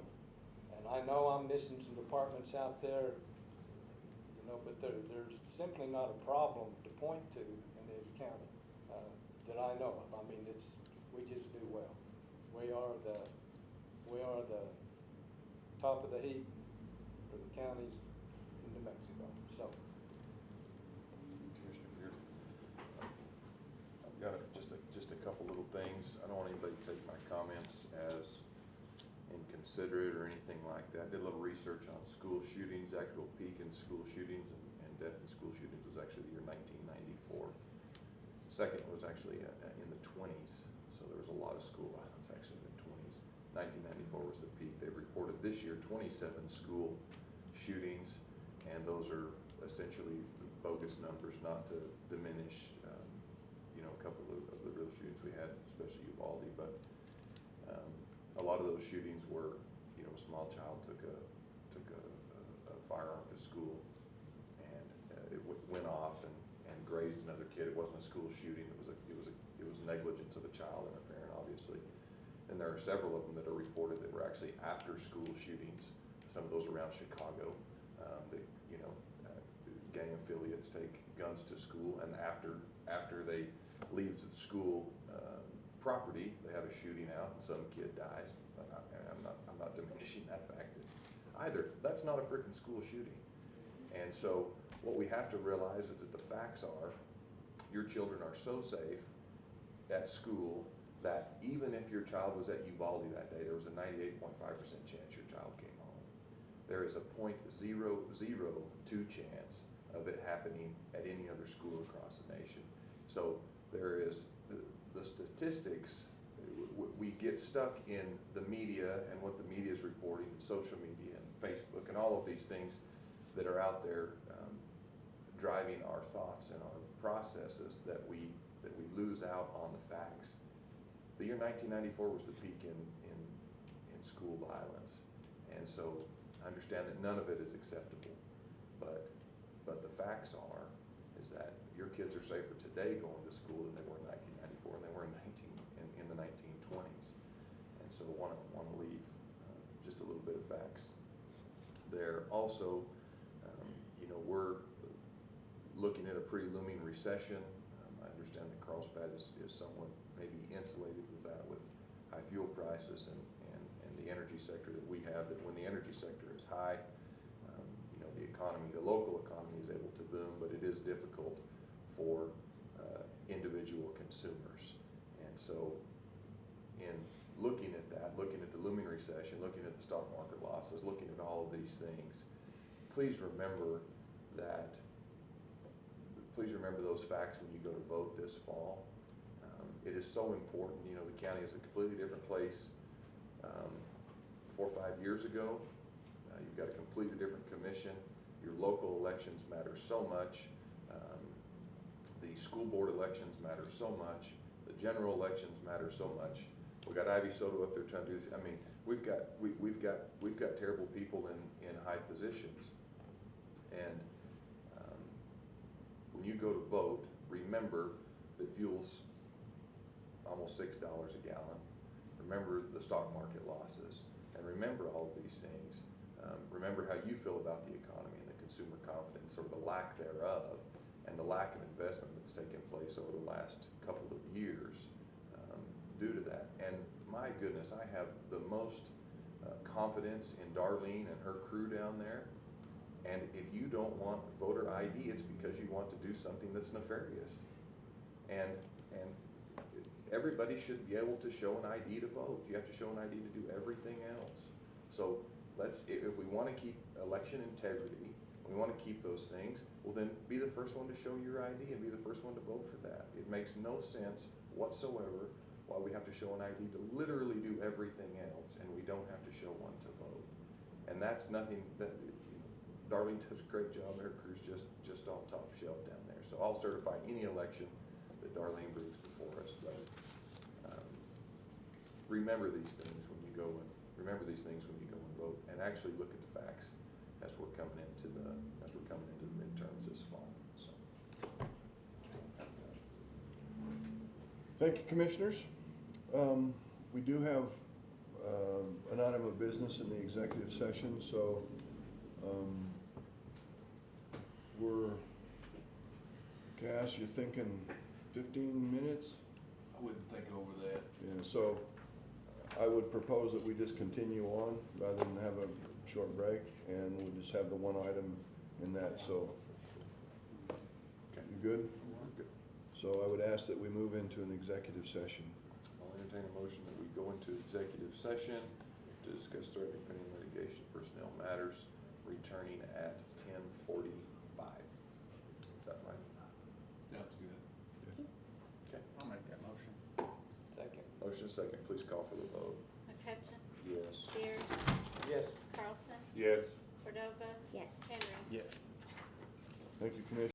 and I know I'm missing some departments out there, you know, but there's simply not a problem to point to in Eddy County that I know of. I mean, we just do well. We are the top of the heap for the counties in New Mexico. So, Commissioner Beard, I've got just a couple little things. I don't want anybody to take my comments as inconsiderate or anything like that. I did a little research on school shootings. Actual peak in school shootings and death in school shootings was actually the year 1994. Second was actually in the 20s. So there was a lot of school violence actually in the 20s. 1994 was the peak. They've reported this year 27 school shootings, and those are essentially bogus numbers, not to diminish, you know, a couple of the real shootings we had, especially Uvalde, but a lot of those shootings were, you know, a small child took a firearm to school, and went off and grazed another kid. It wasn't a school shooting, it was negligence of a child and a parent, obviously. And there are several of them that are reported that were actually after school shootings, some of those around Chicago. Gang affiliates take guns to school, and after they leave the school property, they have a shooting out and some kid dies. I'm not diminishing that fact either. That's not a freaking school shooting. And so what we have to realize is that the facts are, your children are so safe at school that even if your child was at Uvalde that day, there was a 98.5% chance your child came home. There is a 0.002 chance of it happening at any other school across the nation. So there is the statistics. We get stuck in the media and what the media is reporting, social media and Facebook and all of these things that are out there driving our thoughts and our processes, that we lose out on the facts. The year 1994 was the peak in school violence, and so I understand that none of it is acceptable, but the facts is that your kids are safer today going to school than they were in 1994 and they were in the 1920s. And so I want to leave just a little bit of facts there. Also, we're looking at a pretty looming recession. I understand that Carlsbad is somewhat maybe insulated with that, with high fuel prices and the energy sector that we have, that when the energy sector is high, the economy, the local economy is able to boom, but it is difficult for individual consumers. And so in looking at that, looking at the looming recession, looking at the stock market losses, looking at all of these things, please remember those facts when you go to vote this fall. It is so important. The county is a completely different place 4 or 5 years ago. You've got a completely different commission. Your local elections matter so much. The school board elections matter so much. The general elections matter so much. We've got Ivy Soto up there trying to do this. I mean, we've got terrible people in high positions. And when you go to vote, remember that fuel's almost $6 a gallon. Remember the stock market losses, and remember all of these things. Remember how you feel about the economy and the consumer confidence, or the lack thereof, and the lack of investment that's taken place over the last couple of years due to that. And my goodness, I have the most confidence in Darlene and her crew down there. And if you don't want voter ID, it's because you want to do something that's nefarious. And everybody should be able to show an ID to vote. You have to show an ID to do everything else. So if we want to keep election integrity, we want to keep those things, well then be the first one to show your ID and be the first one to vote for that. It makes no sense whatsoever why we have to show an ID to literally do everything else, and we don't have to show one to vote. And that's nothing that, Darlene does a great job, and her crew's just all top shelf down there. So I'll certify any election that Darlene brings before us, but remember these things when you go and vote, and actually look at the facts as we're coming into the midterms this fall. So thank you, commissioners. We do have an item of business in the executive session, so Cass, you're thinking 15 minutes? I wouldn't think over that. Yeah, so I would propose that we just continue on rather than have a short break, and we'll just have the one item in that, so. You good? Good. So I would ask that we move into an executive session. I'll entertain a motion that we go into executive session to discuss threatening pending litigation, personnel matters, returning at 10:45. Is that fine? Sounds good. Okay. I'll make that motion. Second. Motion second, please call for the vote. McCutcheon, Yes. Beard, Yes. Carlson, Yes. Cordova, Yes. Henry. Yes. Thank you, Commissioner.